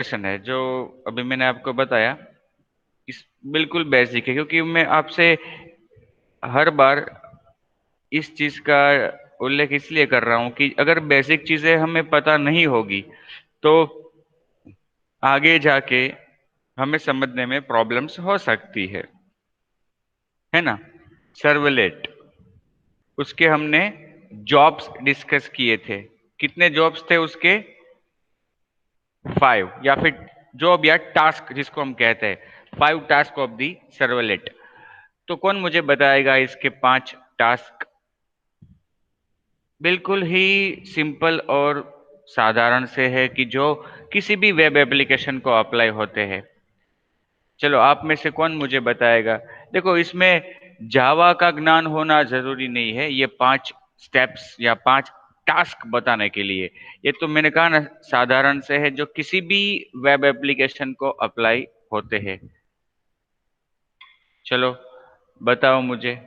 Question है जो अभी मैंने आपको बताया, इस बिल्कुल बेसिक है, क्योंकि मैं आपसे हर बार इस चीज का उल्लेख इसलिए कर रहा हूं कि अगर बेसिक चीजें हमें पता नहीं होगी तो आगे जाके हमें समझने में प्रॉब्लम्स हो सकती है ना। सर्वलेट, उसके हमने जॉब्स डिस्कस किए थे। कितने जॉब्स थे उसके? 5, या फिर जॉब या टास्क जिसको हम कहते हैं, 5 टास्क ऑफ दी सर्वलेट। तो कौन मुझे बताएगा इसके 5 टास्क? बिल्कुल ही सिंपल और साधारण से है कि जो किसी भी वेब एप्लीकेशन को अप्लाई होते हैं। चलो, आप में से कौन मुझे बताएगा? देखो, इसमें जावा का ज्ञान होना जरूरी नहीं है ये 5 स्टेप्स या 5 टास्क बताने के लिए। ये तो मैंने कहा ना, साधारण से है, जो किसी भी वेब एप्लीकेशन को अप्लाई होते हैं। चलो, बताओ मुझे।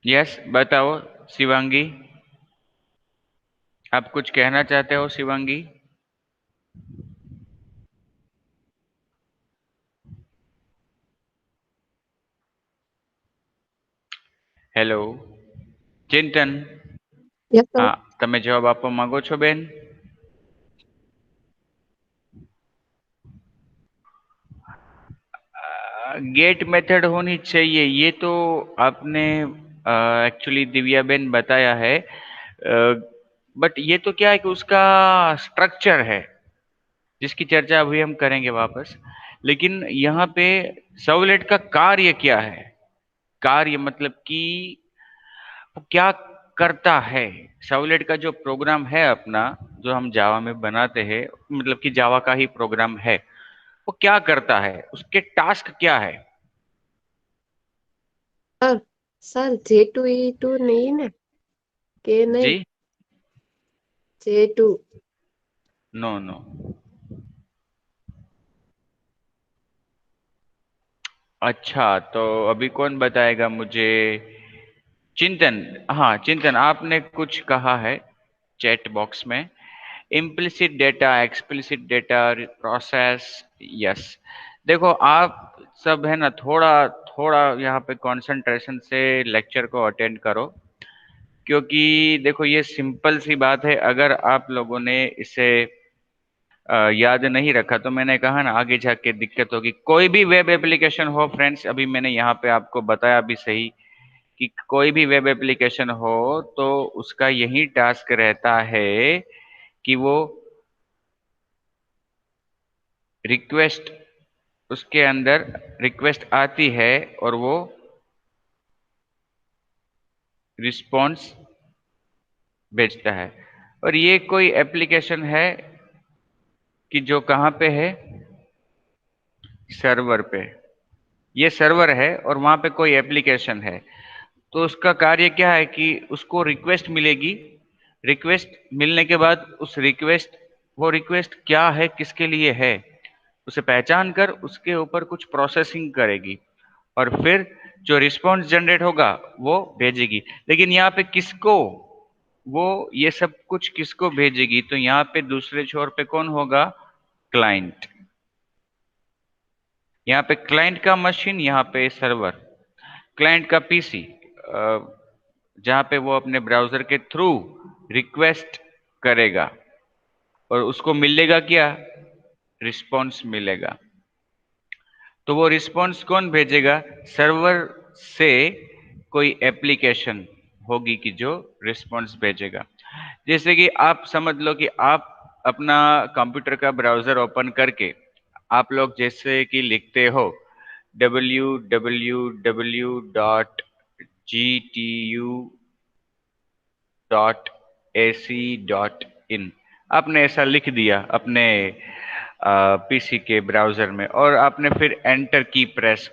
यस, बताओ शिवांगी। आप कुछ कहना चाहते हो शिवांगी? હેલો ચિંતન. Yes, sir. હા, તમે જવાબ આપવા માંગો છો બેન? गेट मेथड होनी चाहिए, ये तो आपने एक्चुअली दिव्या बेन बताया है। बट ये तो क्या है कि उसका स्ट्रक्चर है जिसकी चर्चा अभी हम करेंगे वापस। लेकिन यहाँ पे सर्वलेट का कार्य क्या है? कार्य मतलब कि वो क्या करता है। सर्वलेट का जो प्रोग्राम है अपना, जो हम जावा में बनाते हैं, मतलब कि जावा का ही प्रोग्राम है, वो क्या करता है, उसके टास्क क्या है? सर सर J2E2 नहीं ना? के नहीं? जी? J2। No no. अच्छा, तो अभी कौन बताएगा मुझे? चिंतन। हाँ चिंतन, आपने कुछ कहा है चैट बॉक्स में, implicit data, explicit data, process. Yes. देखो, आप सब है ना, थोड़ा थोड़ा यहाँ पे कंसंट्रेशन से लेक्चर को अटेंड करो, क्योंकि देखो ये सिंपल सी बात है। अगर आप लोगों ने इसे याद नहीं रखा तो मैंने कहा ना, आगे जाके दिक्कत होगी। कोई भी वेब एप्लीकेशन हो फ्रेंड्स, अभी मैंने यहाँ पे आपको बताया भी सही कि कोई भी वेब एप्लीकेशन हो तो उसका यही टास्क रहता है कि वो रिक्वेस्ट, उसके अंदर रिक्वेस्ट आती है और वो रिस्पॉन्स भेजता है। और ये कोई एप्लीकेशन है कि जो कहाँ पे है? सर्वर पे। ये सर्वर है और वहां पे कोई एप्लीकेशन है। तो उसका कार्य क्या है कि उसको रिक्वेस्ट मिलेगी। रिक्वेस्ट मिलने के बाद उस रिक्वेस्ट, वो रिक्वेस्ट क्या है, किसके लिए है, उसे पहचान कर उसके ऊपर कुछ प्रोसेसिंग करेगी और फिर जो रिस्पॉन्स जनरेट होगा वो भेजेगी। लेकिन यहाँ पे किसको, वो ये सब कुछ किसको भेजेगी? तो यहाँ पे दूसरे छोर पे कौन होगा? क्लाइंट। यहाँ पे क्लाइंट का मशीन, यहाँ पे सर्वर। क्लाइंट का पीसी, जहाँ पे वो अपने ब्राउजर के थ्रू रिक्वेस्ट करेगा और उसको मिलेगा क्या? रिस्पॉन्स मिलेगा। तो वो रिस्पॉन्स कौन भेजेगा? सर्वर से कोई एप्लीकेशन होगी कि जो रिस्पॉन्स भेजेगा। जैसे कि आप समझ लो कि आप अपना कंप्यूटर का ब्राउजर ओपन करके आप लोग जैसे कि लिखते हो www.gtu.ac.in, आपने ऐसा लिख दिया अपने पीसी के ब्राउजर में और आपने फिर एंटर की press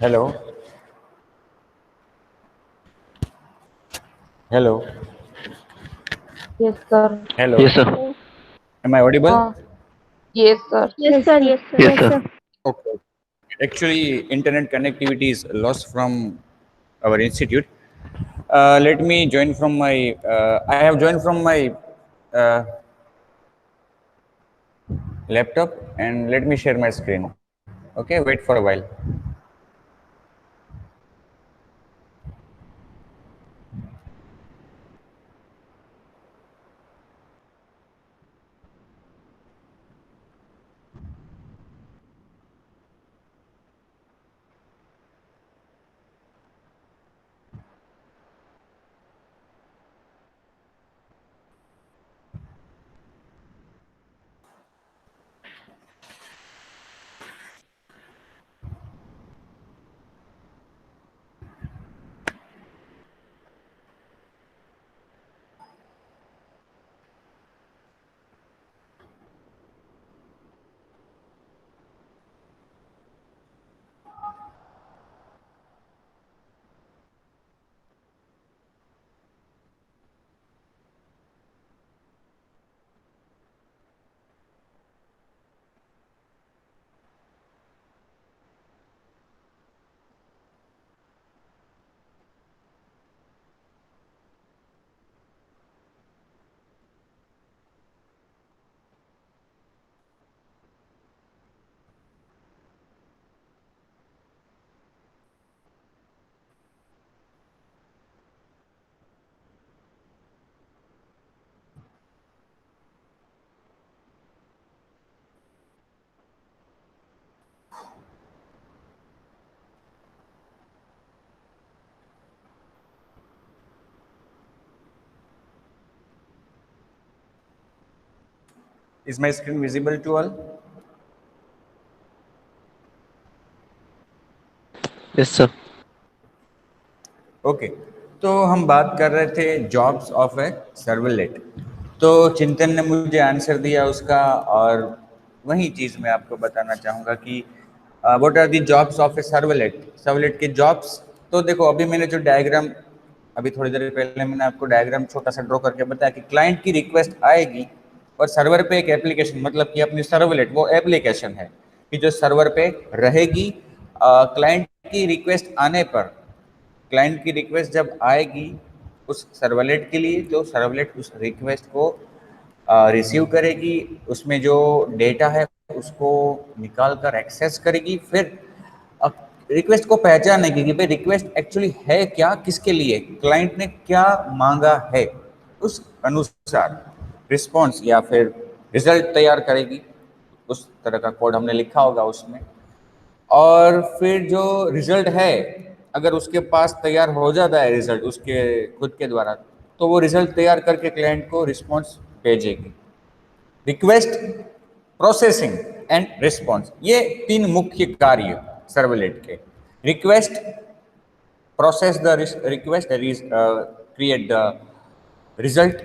Hello. Hello. Yes, sir. Hello. Yes, sir. Am I audible? Yes, sir. Yes, sir. Yes, sir. Okay. Actually, internet connectivity is lost from our institute. Let me join from my. I have joined from my uh, laptop, and let me share my screen. Okay, wait for a while. Is my screen visible to all? Yes, sir. Okay, तो हम बात कर रहे थे jobs of a servlet. तो चिंतन ने मुझे आंसर दिया उसका, और वही चीज़ मैं आपको बताना चाहूँगा कि what are the jobs of a servlet. Servlet के जॉब्स, तो देखो अभी मैंने जो डायग्राम, अभी थोड़ी देर पहले मैंने आपको डायग्राम छोटा सा ड्रॉ करके बताया कि क्लाइंट की रिक्वेस्ट आएगी और सर्वर पे एक एप्लीकेशन, मतलब कि अपनी सर्वलेट वो एप्लीकेशन है कि जो सर्वर पे रहेगी। क्लाइंट की रिक्वेस्ट आने पर, क्लाइंट की रिक्वेस्ट जब आएगी उस सर्वलेट के लिए, तो सर्वलेट उस रिक्वेस्ट को रिसीव करेगी, उसमें जो डेटा है उसको निकाल कर एक्सेस करेगी, फिर रिक्वेस्ट को पहचानेगी कि भाई रिक्वेस्ट एक्चुअली है क्या, किसके लिए, क्लाइंट ने क्या मांगा है, उस अनुसार रिस्पॉन्स या फिर रिजल्ट तैयार करेगी। उस तरह का कोड हमने लिखा होगा उसमें। और फिर जो रिजल्ट है, अगर उसके पास तैयार हो जाता है रिजल्ट उसके खुद के द्वारा, तो वो रिजल्ट तैयार करके क्लाइंट को रिस्पॉन्स भेजेगी। रिक्वेस्ट, प्रोसेसिंग एंड रिस्पॉन्स, ये तीन मुख्य कार्य सर्वलेट के। Request, process the request, create the result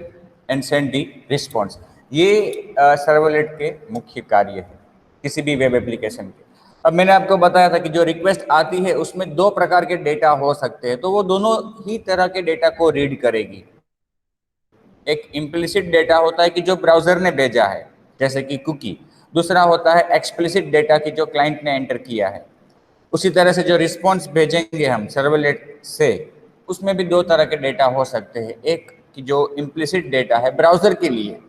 and send the response, ये सर्वलेट के मुख्य कार्य है किसी भी वेब एप्लीकेशन के। अब मैंने आपको बताया था कि जो रिक्वेस्ट आती है उसमें दो प्रकार के डेटा हो सकते हैं, तो वो दोनों ही तरह के डेटा को रीड करेगी। एक इम्प्लिसिट डेटा होता है कि जो ब्राउजर ने भेजा है, जैसे कि कुकी। दूसरा होता है एक्सप्लिसिट डेटा की जो क्लाइंट ने एंटर किया है। उसी तरह से जो रिस्पॉन्स भेजेंगे हम सर्वलेट से, उसमें भी दो तरह के डेटा हो सकते हैं। एक कि जो इम्प्लिसिट डेटा है ब्राउजर के लिए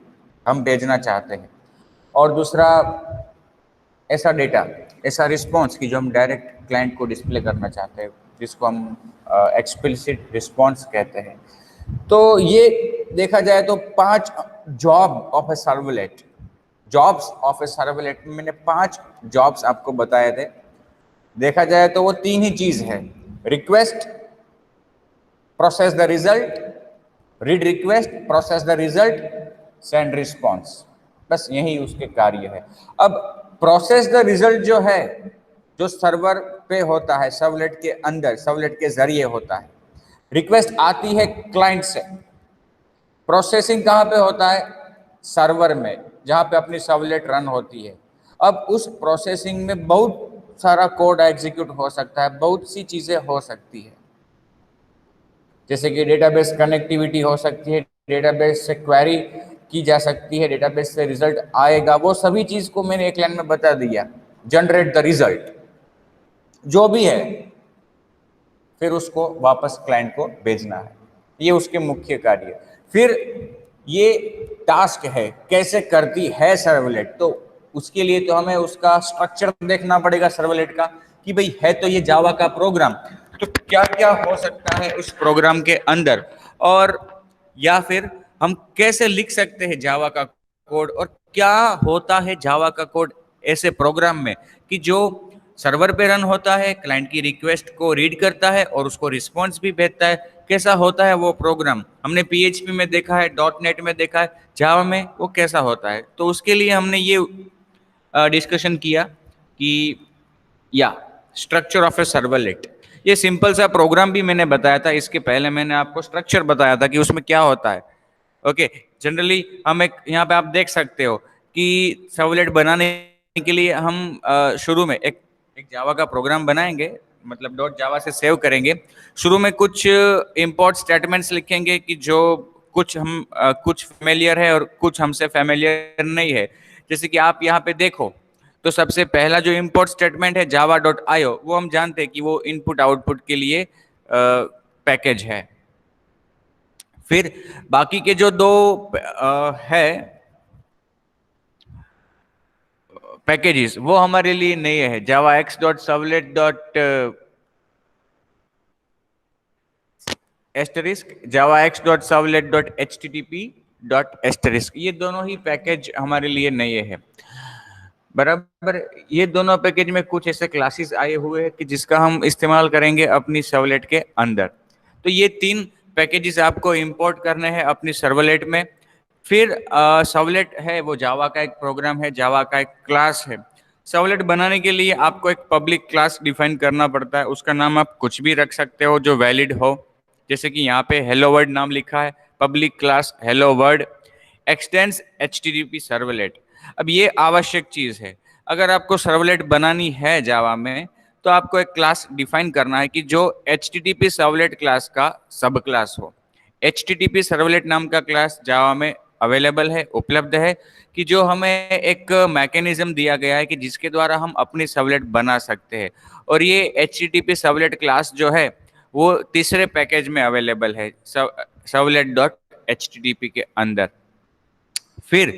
हम भेजना चाहते हैं, और दूसरा ऐसा डेटा, ऐसा रिस्पॉन्स कि जो हम डायरेक्ट क्लाइंट को डिस्प्ले करना चाहते हैं, जिसको हम एक्सप्लिसिट रिस्पॉन्स कहते हैं। तो ये देखा जाए तो 5 job of a servlet, jobs of a servlet में मैंने 5 जॉब्स आपको बताए थे। देखा जाए तो वो तीन ही चीज है, request, process the result, read request, process the result, send response, बस यही उसके कार्य है। अब प्रोसेस द रिजल्ट जो है, जो सर्वर पे होता है, सर्वलेट के अंदर, सर्वलेट के जरिए होता है। रिक्वेस्ट आती है क्लाइंट से, प्रोसेसिंग कहाँ पे होता है, सर्वर में, जहाँ पे अपनी सर्वलेट रन होती है। अब उस प्रोसेसिंग में बहुत सारा कोड एग्जीक्यूट हो सकता है, बहुत सी चीजें हो सकती है, जैसे कि डेटाबेस कनेक्टिविटी हो सकती है, डेटाबेस से क्वेरी की जा सकती है, डेटाबेस से रिजल्ट आएगा, वो सभी चीज को मैंने एक लाइन में बता दिया। जनरेट द रिजल्ट जो भी है, फिर उसको वापस क्लाइंट को भेजना है, ये उसके मुख्य कार्य। फिर ये टास्क है कैसे करती है सर्वलेट, तो उसके लिए तो हमें उसका स्ट्रक्चर देखना पड़ेगा सर्वलेट का, कि भाई है तो ये जावा का प्रोग्राम, तो क्या क्या हो सकता है उस प्रोग्राम के अंदर, और या फिर हम कैसे लिख सकते हैं जावा का कोड, और क्या होता है जावा का कोड ऐसे प्रोग्राम में कि जो सर्वर पे रन होता है, क्लाइंट की रिक्वेस्ट को रीड करता है और उसको रिस्पॉन्स भी भेजता है। कैसा होता है वो प्रोग्राम, हमने PHP में देखा है, .NET में देखा है, जावा में वो कैसा होता है। तो उसके लिए हमने ये डिस्कशन किया कि या स्ट्रक्चर ऑफ ए सर्वलेट, ये सिंपल सा प्रोग्राम भी मैंने बताया था, इसके पहले मैंने आपको स्ट्रक्चर बताया था कि उसमें क्या होता है। ओके, जनरली हम एक यहाँ पे आप देख सकते हो कि सर्वलेट बनाने के लिए हम शुरू में एक जावा का प्रोग्राम बनाएंगे, मतलब .java से सेव करेंगे। शुरू में कुछ इंपोर्ट स्टेटमेंट्स लिखेंगे कि जो कुछ हम कुछ फेमिलियर है और कुछ हमसे फेमिलियर नहीं है। जैसे कि आप यहाँ पे देखो तो सबसे पहला जो इंपोर्ट स्टेटमेंट है java.io, वो हम जानते हैं कि वो इनपुट आउटपुट के लिए पैकेज है। फिर बाकी के जो दो है पैकेजेस, वो हमारे लिए नहीं है, javax.servlet asterisk, javax.servlet.http.asterisk, ये दोनों ही पैकेज हमारे लिए नए हैं। बराबर, ये दोनों पैकेज में कुछ ऐसे क्लासेस आए हुए हैं कि जिसका हम इस्तेमाल करेंगे अपनी सर्वलेट के अंदर। तो ये 3 पैकेजेस आपको इंपोर्ट करने हैं अपनी सर्वलेट में। फिर सर्वलेट है वो जावा का एक प्रोग्राम है, जावा का एक क्लास है। सर्वलेट बनाने के लिए आपको एक पब्लिक क्लास डिफाइन करना पड़ता है, उसका नाम आप कुछ भी रख सकते हो जो वैलिड हो। जैसे कि यहाँ पे हेलो वर्ल्ड नाम लिखा है, public class hello world x tends HTTP servlet. अब ये आवश्यक चीज है, अगर आपको सर्वलेट बनानी है जावा में तो आपको एक क्लास डिफाइन करना है कि जो HTTP सर्वलेट क्लास का सब क्लास हो। HTTP सर्वलेट नाम का क्लास जावा में अवेलेबल है, उपलब्ध है, कि जो हमें एक मैकेनिज्म दिया गया है कि जिसके द्वारा हम अपनी सर्वलेट बना सकते हैं। और ये HTTP सर्वलेट क्लास जो है वो तीसरे पैकेज में अवेलेबल है, servlet.http के अंदर। फिर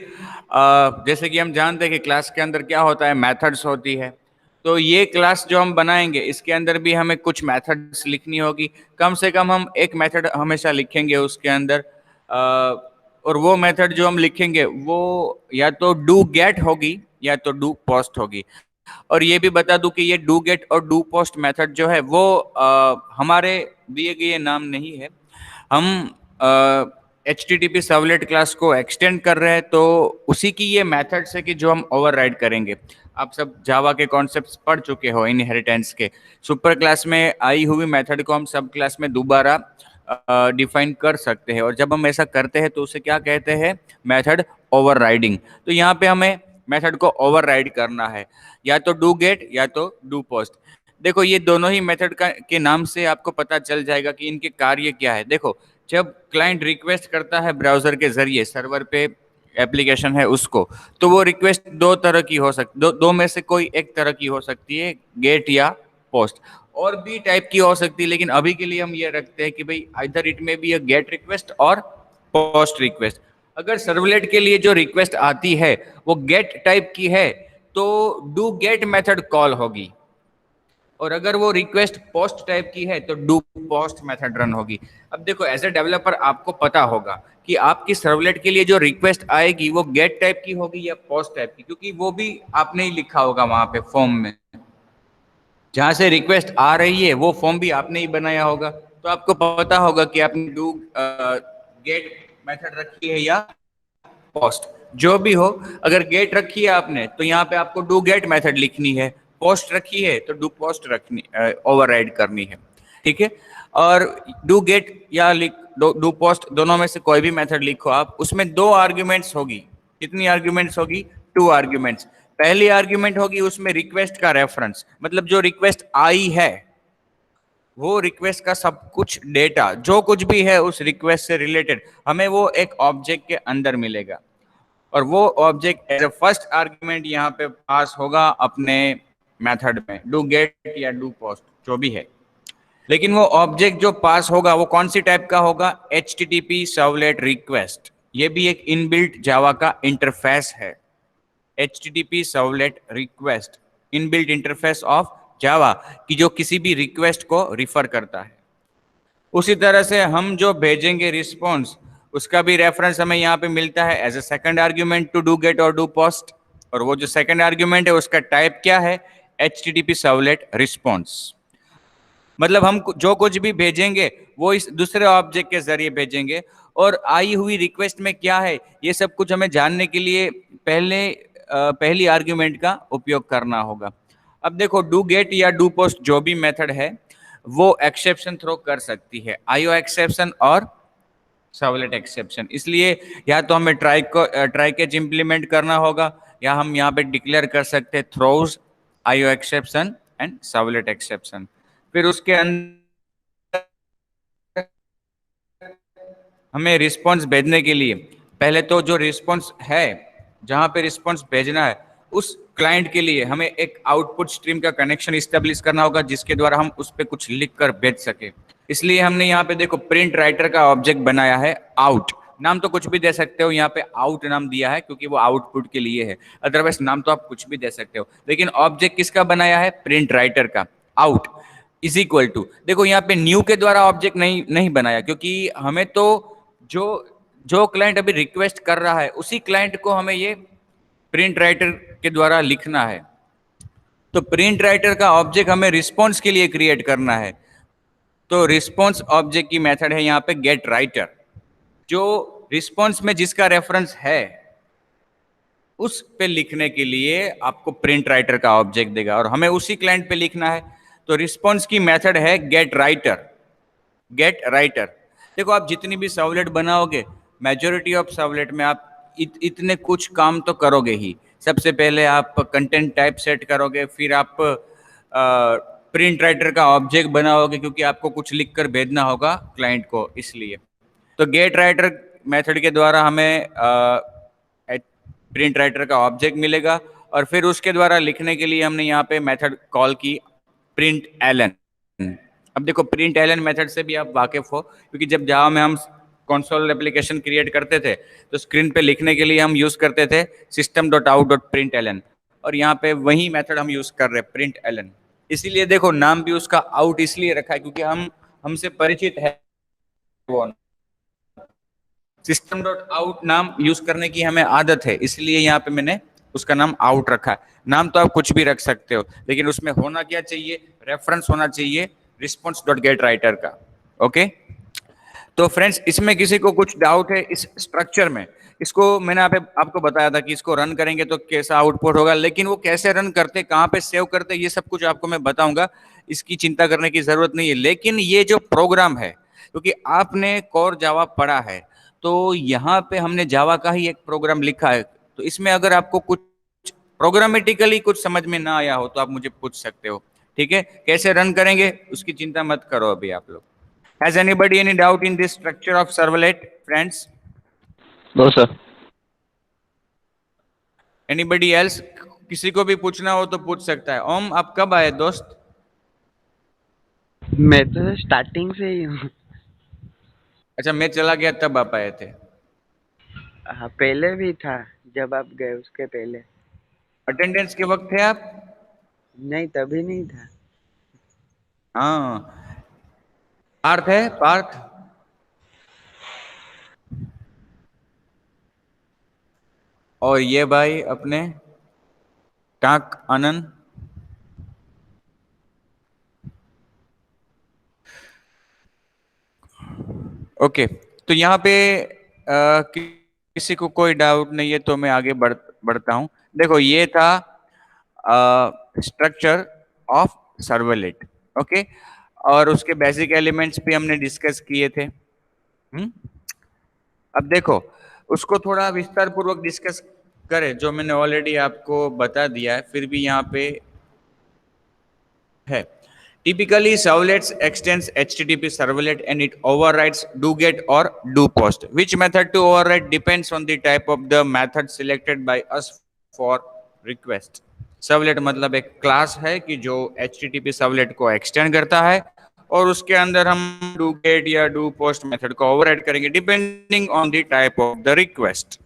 जैसे कि हम जानते हैं कि क्लास के अंदर क्या होता है, मेथड्स होती है। तो ये क्लास जो हम बनाएंगे इसके अंदर भी हमें कुछ मेथड्स लिखनी होगी, कम से कम हम एक मेथड हमेशा लिखेंगे उसके अंदर। और वो मेथड जो हम लिखेंगे वो या तो डू गेट होगी या तो डू पोस्ट होगी। और ये भी बता दूं कि ये डू गेट और डू पोस्ट मेथड जो है वो हमारे दिए गए नाम नहीं है, हम HTTP सर्वलेट क्लास को एक्सटेंड कर रहे हैं, तो उसी की ये मेथड्स है कि जो हम ओवरराइड करेंगे। आप सब जावा के कॉन्सेप्ट्स पढ़ चुके हो इनहेरिटेंस के, सुपर क्लास में आई हुई मेथड को हम सब क्लास में दोबारा डिफाइन कर सकते हैं, और जब हम ऐसा करते हैं तो उसे क्या कहते हैं, मेथड ओवरराइडिंग। तो यहाँ पे हमें मेथड को ओवरराइड करना है, या तो डू गेट या तो डू पोस्ट। देखो ये दोनों ही मेथड के नाम से आपको पता चल जाएगा कि इनके कार्य क्या है। देखो जब क्लाइंट रिक्वेस्ट करता है ब्राउजर के जरिए सर्वर पे एप्लीकेशन है उसको, तो वो रिक्वेस्ट दो तरह की हो सकती, दो में से कोई एक तरह की हो सकती है, गेट या पोस्ट। और भी टाइप की हो सकती है, लेकिन अभी के लिए हम ये रखते हैं कि भाई आइदर इट में बी अ गेट रिक्वेस्ट और पोस्ट रिक्वेस्ट। अगर सर्वलेट के लिए जो रिक्वेस्ट आती है वो गेट टाइप की है तो डू गेट मेथड कॉल होगी, और अगर वो रिक्वेस्ट पोस्ट टाइप की है तो डू पोस्ट मेथड रन होगी। अब देखो एज ए डेवलपर आपको पता होगा कि आपकी सर्वलेट के लिए जो रिक्वेस्ट आएगी वो गेट टाइप की होगी या पोस्ट टाइप की, क्योंकि वो भी आपने ही लिखा होगा वहां पे फॉर्म में, जहां से रिक्वेस्ट आ रही है वो फॉर्म भी आपने ही बनाया होगा। तो आपको पता होगा कि आपने डू गेट मेथड रखी है या पोस्ट, जो भी हो। अगर गेट रखी है आपने तो यहाँ पे आपको डू गेट मेथड लिखनी है, पोस्ट रखी है तो डू पोस्ट रखनी, ओवरराइड करनी है, ठीक है। और डू गेट या डू पोस्ट दोनों में से कोई भी मेथड लिखो आप, उसमें 2 आर्ग्यूमेंट्स होगी। कितनी आर्ग्यूमेंट्स होगी? 2 आर्ग्यूमेंट्स। पहली आर्ग्यूमेंट होगी उसमें रिक्वेस्ट का रेफरेंस, मतलब जो रिक्वेस्ट आई है वो रिक्वेस्ट का सब कुछ डेटा जो कुछ भी है उस रिक्वेस्ट से रिलेटेड हमें वो एक ऑब्जेक्ट के अंदर मिलेगा, और वो object as a first argument यहाँ पे पास होगा अपने मेथड में, डू गेट या डू पोस्ट जो भी है। लेकिन वो ऑब्जेक्ट जो पास होगा वो कौन सी टाइप का होगा, HTTP सर्वलेट रिक्वेस्ट। ये भी एक इनबिल्ट जावा का इंटरफेस है, HTTP servlet request, inbuilt interface of Java की जो किसी भी रिक्वेस्ट को रिफर करता है। उसी तरह से हम जो भेजेंगे रिस्पॉन्स उसका भी रेफरेंस हमें यहाँ पे मिलता है as a second argument to do get और डू पोस्ट, और वो जो सेकंड आर्ग्यूमेंट है उसका टाइप क्या है, HTTP सर्वलेट रिस्पॉन्स। मतलब हम जो कुछ भी भेजेंगे वो इस दूसरे ऑब्जेक्ट के जरिए भेजेंगे, और आई हुई रिक्वेस्ट में क्या है ये सब कुछ हमें जानने के लिए पहली आर्ग्यूमेंट का उपयोग करना होगा। अब देखो डू गेट या डू पोस्ट जो भी मेथड है वो एक्सेप्शन थ्रो कर सकती है, IO एक्सेप्शन और सर्वलेट एक्सेप्शन। इसलिए या तो हमें ट्राई कैच इंप्लीमेंट करना होगा, या हम यहाँ पे डिक्लेयर कर सकते हैं throws, IO exception and servlet exception. फिर उसके अंदर हमें रिस्पॉन्स भेजने के लिए पहले तो जो रिस्पॉन्स है जहां पे रिस्पॉन्स भेजना है उस क्लाइंट के लिए हमें एक आउटपुट स्ट्रीम का कनेक्शन इस्टेब्लिश करना होगा जिसके द्वारा हम उस पर कुछ लिख कर भेज सके। इसलिए हमने यहाँ पे देखो प्रिंट राइटर का ऑब्जेक्ट बनाया है आउट, नाम तो कुछ भी दे सकते हो, यहाँ पे आउट नाम दिया है क्योंकि वो आउटपुट के लिए है, अदरवाइज नाम तो आप कुछ भी दे सकते हो। लेकिन ऑब्जेक्ट किसका बनाया है, प्रिंट राइटर का, आउट इज इक्वल टू, देखो यहाँ पे न्यू के द्वारा ऑब्जेक्ट नहीं बनाया क्योंकि हमें तो जो जो क्लाइंट अभी रिक्वेस्ट कर रहा है उसी क्लाइंट को हमें ये प्रिंट राइटर के द्वारा लिखना है। तो प्रिंट राइटर का ऑब्जेक्ट हमें रिस्पॉन्स के लिए क्रिएट करना है, तो रिस्पॉन्स ऑब्जेक्ट की मेथड है यहाँ पे गेट राइटर, जो रिस्पॉन्स में जिसका रेफरेंस है उस पे लिखने के लिए आपको प्रिंट राइटर का ऑब्जेक्ट देगा और हमें उसी क्लाइंट पे लिखना है। तो रिस्पॉन्स की मेथड है गेट राइटर, गेट राइटर। देखो आप जितनी भी सर्वलेट बनाओगे मेजॉरिटी ऑफ सर्वलेट में आप इतने कुछ काम तो करोगे ही। सबसे पहले आप कंटेंट टाइप सेट करोगे, फिर आप प्रिंट राइटर का ऑब्जेक्ट बनाओगे क्योंकि आपको कुछ लिख कर भेजना होगा क्लाइंट को, इसलिए। तो गेट राइटर मेथड के द्वारा हमें प्रिंट राइटर का ऑब्जेक्ट मिलेगा और फिर उसके द्वारा लिखने के लिए हमने यहाँ पे मेथड कॉल की प्रिंट एलन। अब देखो प्रिंट एलन मेथड से भी आप वाकिफ हो क्योंकि जब जावा में हम कंसोल एप्लीकेशन क्रिएट करते थे तो स्क्रीन पे लिखने के लिए हम यूज करते थे system.out.println, और यहाँ पे वही मेथड हम यूज कर रहे हैं प्रिंट एलन। इसीलिए देखो नाम भी उसका आउट इसलिए रखा है क्योंकि हमसे परिचित है वो system.out नाम यूज करने की हमें आदत है, इसलिए यहाँ पे मैंने उसका नाम आउट रखा है। नाम तो आप कुछ भी रख सकते हो लेकिन उसमें होना क्या चाहिए, रेफरेंस होना चाहिए response.getWriter का। ओके, तो फ्रेंड्स इसमें किसी को कुछ डाउट है इस स्ट्रक्चर में, इसको मैंने आपको बताया था कि इसको रन करेंगे तो कैसा आउटपुट होगा, लेकिन वो कैसे रन करते, कहाँ पे सेव करते, ये सब कुछ आपको मैं बताऊंगा, इसकी चिंता करने की जरूरत नहीं है। लेकिन ये जो प्रोग्राम है, क्योंकि आपने कोर जावा पढ़ा है तो यहाँ पे हमने जावा का ही एक प्रोग्राम लिखा है, तो इसमें अगर आपको कुछ प्रोग्रामेटिकली कुछ समझ में ना आया हो तो आप मुझे पूछ सकते हो, ठीक है। कैसे रन करेंगे उसकी चिंता मत करो अभी आप लोग। Has anybody any doubt in this structure of servlet, friends? No sir. Anybody else? किसी को भी पूछना हो तो पूछ सकता है। ओम आप कब आए दोस्त? मैं तो स्टार्टिंग से ही हूँ। अच्छा मैं चला गया तब आप आए थे? हाँ पहले भी था, जब आप गए उसके पहले। अटेंडेंस के वक्त थे आप? नहीं तभी नहीं था। हाँ पार्थ है, पार्थ और ये भाई अपने टाक आनंद। ओके तो यहाँ पे किसी को कोई डाउट नहीं है तो मैं आगे बढ़ता हूँ। देखो ये था स्ट्रक्चर ऑफ सर्वलेट, ओके, और उसके बेसिक एलिमेंट्स भी हमने डिस्कस किए थे। अब देखो उसको थोड़ा विस्तार पूर्वक डिस्कस करें, जो मैंने ऑलरेडी आपको बता दिया है, फिर भी यहाँ पे है। Typically, servlets extends HTTP servlet and it overrides doGet or doPost. Which method to override depends on the type of the method selected by us for request. Servlet मतलब एक क्लास है कि जो HTTP सर्वलेट को extend करता है और उसके अंदर हम doGet या doPost मेथड को ओवरराइड करेंगे depending on the type of the request.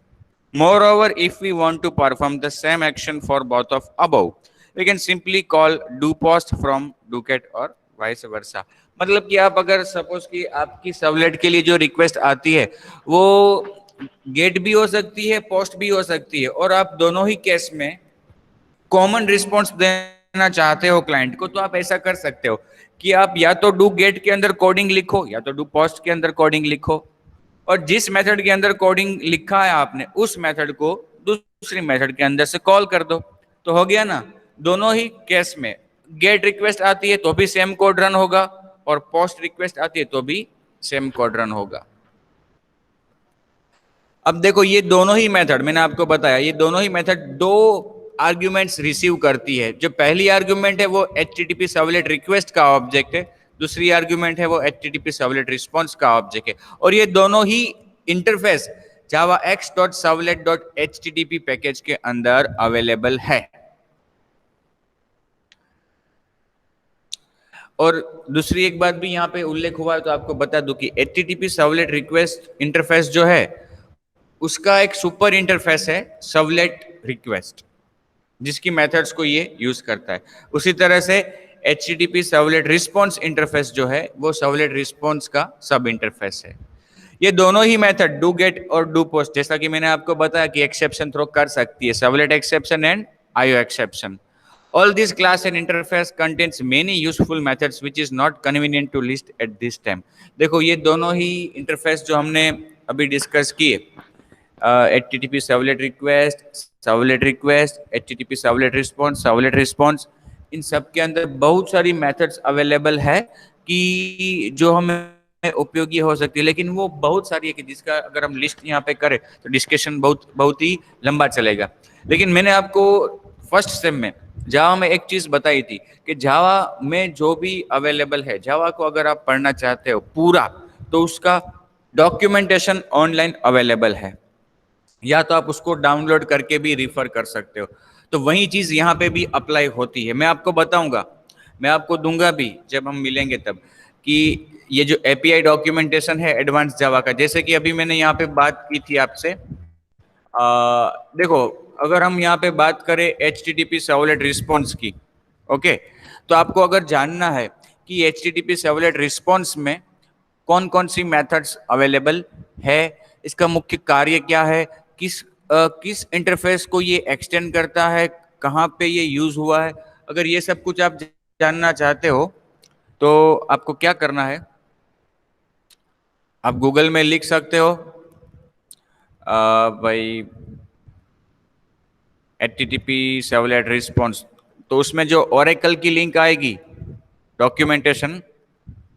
Moreover, if we want to perform the same action for both of above, we can simply call doPost from doGet or vice versa. मतलब कि आप अगर suppose कि आपकी servlet के लिए जो request आती है वो गेट भी हो सकती है, पोस्ट भी हो सकती है, और आप दोनों ही केस में कॉमन रिस्पॉन्स देना चाहते हो क्लाइंट को, तो आप ऐसा कर सकते हो कि आप या तो डू गेट के अंदर कोडिंग लिखो या तो डू पोस्ट के अंदर कोडिंग लिखो, और जिस मेथड के अंदर कोडिंग लिखा है आपने उस मेथड को दूसरी मेथड के अंदर से कॉल कर दो, तो हो गया ना. दोनों ही केस में गेट रिक्वेस्ट आती है तो भी सेम कोड रन होगा और पोस्ट रिक्वेस्ट आती है तो भी सेम कोड रन होगा. अब देखो ये दोनों ही मेथड मैंने आपको बताया, ये दोनों ही मेथड दो आर्ग्यूमेंट्स रिसीव करती है. जो पहली आर्ग्यूमेंट है वो HTTP सर्वलेट रिक्वेस्ट का ऑब्जेक्ट है, दूसरी आर्ग्यूमेंट है वो HTTP सर्वलेट रिस्पॉन्स का ऑब्जेक्ट है, और ये दोनों ही इंटरफेस javax.servlet.http पैकेज के अंदर अवेलेबल है. और दूसरी एक बात भी यहाँ पे उल्लेख हुआ है तो आपको बता दूं कि HTTP सर्वलेट रिक्वेस्ट इंटरफेस जो है उसका एक सुपर इंटरफेस है सर्वलेट रिक्वेस्ट, जिसकी मेथड्स को ये यूज करता है. उसी तरह से HTTP सर्वलेट रिस्पॉन्स इंटरफेस जो है वो सर्वलेट रिस्पॉन्स का सब इंटरफेस है. ये दोनों ही मेथड डू गेट और डू पोस्ट, जैसा कि मैंने आपको बताया कि एक्सेप्शन थ्रो कर सकती है, servlet exception and IO exception. All this class and interface contains many useful methods which is not convenient to list at this time. देखो ये दोनों ही इंटरफेस जो हमने अभी डिस्कस किए, HTTP servlet request, servlet request, HTTP servlet response, इन सब के अंदर बहुत सारी मेथड्स अवेलेबल है कि जो हमें उपयोगी हो सकती है, लेकिन वो बहुत सारी है कि जिसका अगर हम लिस्ट यहाँ पे करें तो डिस्कशन बहुत ही लंबा चलेगा. लेकिन मैंने आपको फर्स्ट सेम में जावा में एक चीज बताई थी कि जावा में जो भी अवेलेबल है, जावा को अगर आप पढ़ना चाहते हो पूरा तो उसका डॉक्यूमेंटेशन ऑनलाइन अवेलेबल है, या तो आप उसको डाउनलोड करके भी रिफर कर सकते हो. तो वही चीज यहाँ पे भी अप्लाई होती है. मैं आपको बताऊंगा, मैं आपको दूंगा भी जब हम मिलेंगे तब, कि ये जो API डॉक्यूमेंटेशन है एडवांस जावा का, जैसे कि अभी मैंने यहाँ पे बात की थी आपसे. देखो अगर हम यहाँ पे बात करें HTTP सर्वलेट रिस्पॉन्स की, ओके, तो आपको अगर जानना है कि HTTP सर्वलेट रिस्पॉन्स में कौन कौन सी मेथड्स अवेलेबल है, इसका मुख्य कार्य क्या है, किस इंटरफेस को ये एक्सटेंड करता है, कहाँ पे ये यूज हुआ है, अगर ये सब कुछ आप जानना चाहते हो तो आपको क्या करना है, आप गूगल में लिख सकते हो भाई HTTP सर्वलेट रिस्पॉन्स, तो उसमें जो ओरेकल की लिंक आएगी, डॉक्यूमेंटेशन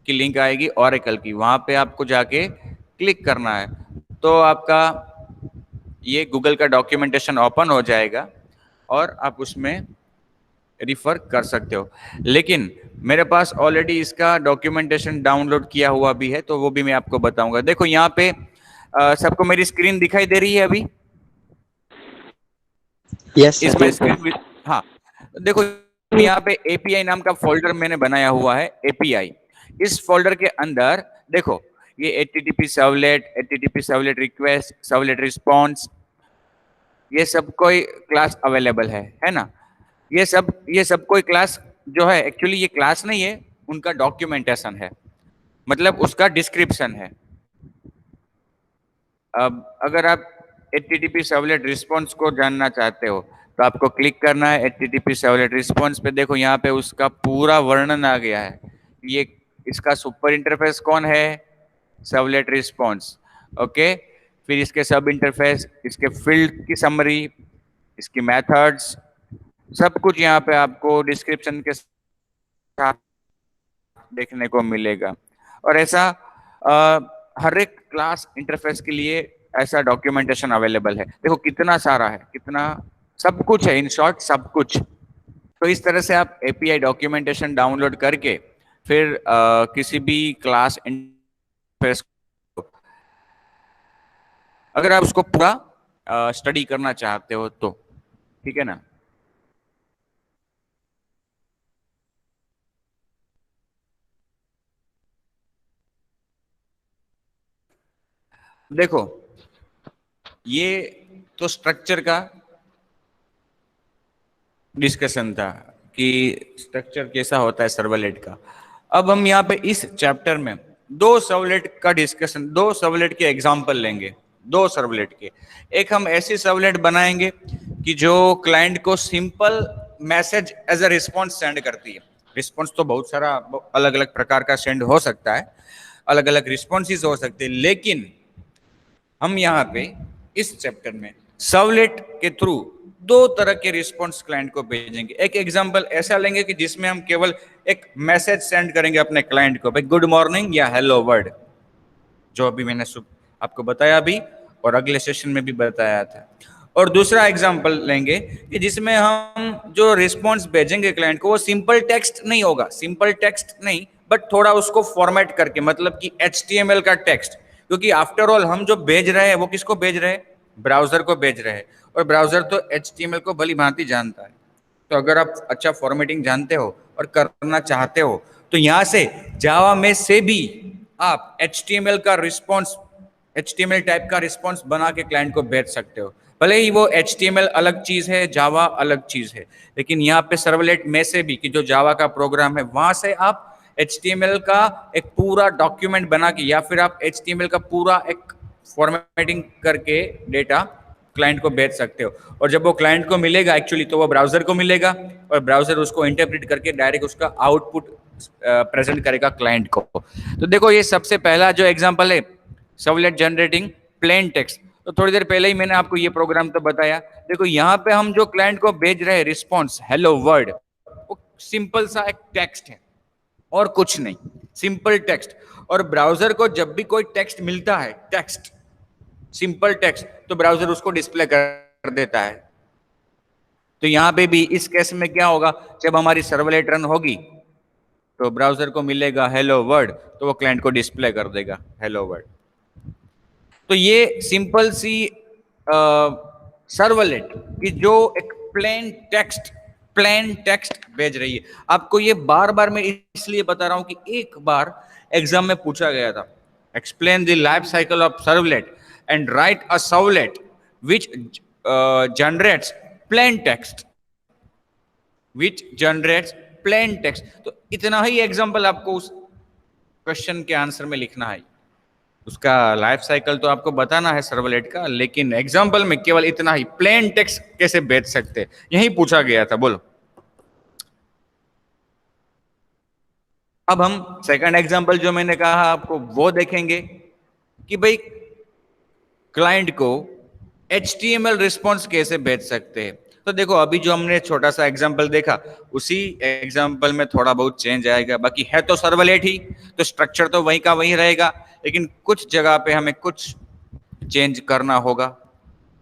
की लिंक आएगी ओरेकल की, वहां पे आपको जाके क्लिक करना है तो आपका ये गूगल का डॉक्यूमेंटेशन ओपन हो जाएगा और आप उसमें रिफर कर सकते हो. लेकिन मेरे पास ऑलरेडी इसका डॉक्यूमेंटेशन डाउनलोड किया हुआ भी है तो वो भी मैं आपको बताऊंगा. देखो यहाँ पे सबको मेरी स्क्रीन दिखाई दे रही है अभी? यस इसमें सर. स्क्रीन, हाँ देखो यहाँ पे API नाम का फोल्डर मैंने बनाया हुआ है, API. इस फोल्डर के अंदर देखो ये HTTP servlet request, servlet response, ये सब कोई क्लास अवेलेबल है ना. ये सब कोई क्लास जो है एक्चुअली ये क्लास नहीं है, उनका डॉक्यूमेंटेशन है, मतलब उसका डिस्क्रिप्शन है. अब अगर आप HTTP सर्वलेट रिस्पॉन्स को जानना चाहते हो तो आपको क्लिक करना है HTTP सर्वलेट रिस्पॉन्स पे. देखो यहाँ पे उसका पूरा वर्णन आ गया है, ये इसका सुपर इंटरफेस कौन है, सर्वलेट रिस्पॉन्स, ओके. फिर इसके सब इंटरफेस, इसके फील्ड की समरी, इसकी मेथड्स, सब कुछ यहाँ पे आपको डिस्क्रिप्शन के साथ देखने को मिलेगा. और ऐसा हर एक क्लास इंटरफेस के लिए ऐसा डॉक्यूमेंटेशन अवेलेबल है। देखो कितना सारा है, कितना सब कुछ है, इन शॉर्ट सब कुछ। तो इस तरह से आप एपीआई डॉक्यूमेंटेशन डाउनलोड करके फिर किसी भी क्लास इंटरफेस, अगर आप उसको पूरा स्टडी करना चाहते हो तो, ठीक है ना। देखो ये तो स्ट्रक्चर का डिस्कशन था कि स्ट्रक्चर कैसा होता है सर्वलेट का। अब हम यहाँ पे इस चैप्टर में दो सर्वलेट का डिस्कशन, दो सर्वलेट के एग्जांपल लेंगे, दो सर्वलेट के। एक हम ऐसी सर्वलेट बनाएंगे कि जो क्लाइंट को simple message as a response send करती है। रिस्पॉन्स तो बहुत सारा अलग अलग प्रकार का सेंड हो सकता है, अलग अलग रिस्पॉन्सेज हो सकते हैं, लेकिन हम यहाँ पे इस चैप्टर में सर्वलेट के थ्रू दो तरह के रिस्पॉन्स क्लाइंट को भेजेंगे। एक एग्जांपल ऐसा लेंगे कि जिसमें हम केवल एक मैसेज सेंड करेंगे अपने क्लाइंट को, भाई गुड मॉर्निंग या हेलो वर्ड, जो अभी मैंने आपको बताया अभी और अगले सेशन में भी बताया था। और दूसरा एग्जांपल लेंगे कि जिसमें हम जो रिस्पॉन्स भेजेंगे क्लाइंट को वो सिंपल टेक्स्ट नहीं होगा, सिंपल टेक्स्ट नहीं, बट थोड़ा उसको फॉर्मेट करके, मतलब कि HTML का टेक्स्ट, क्योंकि आफ्टर ऑल हम जो भेज रहे हैं वो किसको भेज रहे हैं, ब्राउजर को भेज रहे हैं, और ब्राउजर तो HTML को भली भांति जानता है। तो अगर आप अच्छा फॉर्मेटिंग जानते हो और करना चाहते हो तो यहाँ से जावा में से भी आप HTML का रिस्पॉन्स, HTML टाइप का रिस्पॉन्स बना के क्लाइंट को भेज सकते हो। भले ही वो HTML अलग चीज है, जावा अलग चीज है, लेकिन यहाँ पे सर्वलेट में से भी कि जो जावा का प्रोग्राम है वहां से आप HTML का एक पूरा डॉक्यूमेंट बना के या फिर आप HTML का पूरा एक फॉर्मेटिंग करके डेटा क्लाइंट को भेज सकते हो। और जब वो क्लाइंट को मिलेगा एक्चुअली तो वो ब्राउजर को मिलेगा और ब्राउजर उसको इंटरप्रेट करके डायरेक्ट उसका आउटपुट प्रेजेंट करेगा क्लाइंट को। तो देखो ये सबसे पहला जो एग्जांपल है सर्वलेट जनरेटिंग प्लेन टेक्स्ट, तो थोड़ी देर पहले ही मैंने आपको ये प्रोग्राम तो बताया। देखो यहाँ पे हम जो क्लाइंट को भेज रहे हैं रिस्पॉन्स हेलो वर्ड, वो सिंपल सा एक टेक्स्ट है और कुछ नहीं, सिंपल टेक्स्ट। और ब्राउजर को जब भी कोई टेक्स्ट मिलता है, टेक्स्ट सिंपल टेक्स्ट, तो ब्राउजर उसको डिस्प्ले कर देता है। तो यहाँ पे भी इस केस में क्या होगा, जब हमारी सर्वलेट रन होगी तो ब्राउजर को मिलेगा हेलो वर्ड, तो वो क्लाइंट को डिस्प्ले कर देगा हेलो वर्ड। तो ये सिंपल सी सर्वलेट की जो एक प्लेन टेक्स्ट भेज रही है। आपको ये बार बार मैं इसलिए बता रहा हूं कि एक बार एग्जाम में पूछा गया था, explain the life cycle of servlet and write a servlet which generates plain text, तो इतना ही एग्जांपल आपको उस क्वेश्चन के आंसर में लिखना है। उसका लाइफ साइकिल तो आपको बताना है सर्वलेट का, लेकिन एग्जांपल में केवल इतना ही, प्लेन टेक्स्ट कैसे भेज सकते, यही पूछा गया था। बोलो। अब हम सेकंड एग्जांपल जो मैंने कहा आपको वो देखेंगे कि भाई क्लाइंट को HTML रिस्पॉन्स कैसे भेज सकते हैं। तो देखो अभी जो हमने छोटा सा एग्जांपल देखा उसी एग्जांपल में थोड़ा बहुत चेंज आएगा, बाकी है तो सर्वलेट ही, तो स्ट्रक्चर तो वही का वही रहेगा, लेकिन कुछ जगह पे हमें कुछ चेंज करना होगा,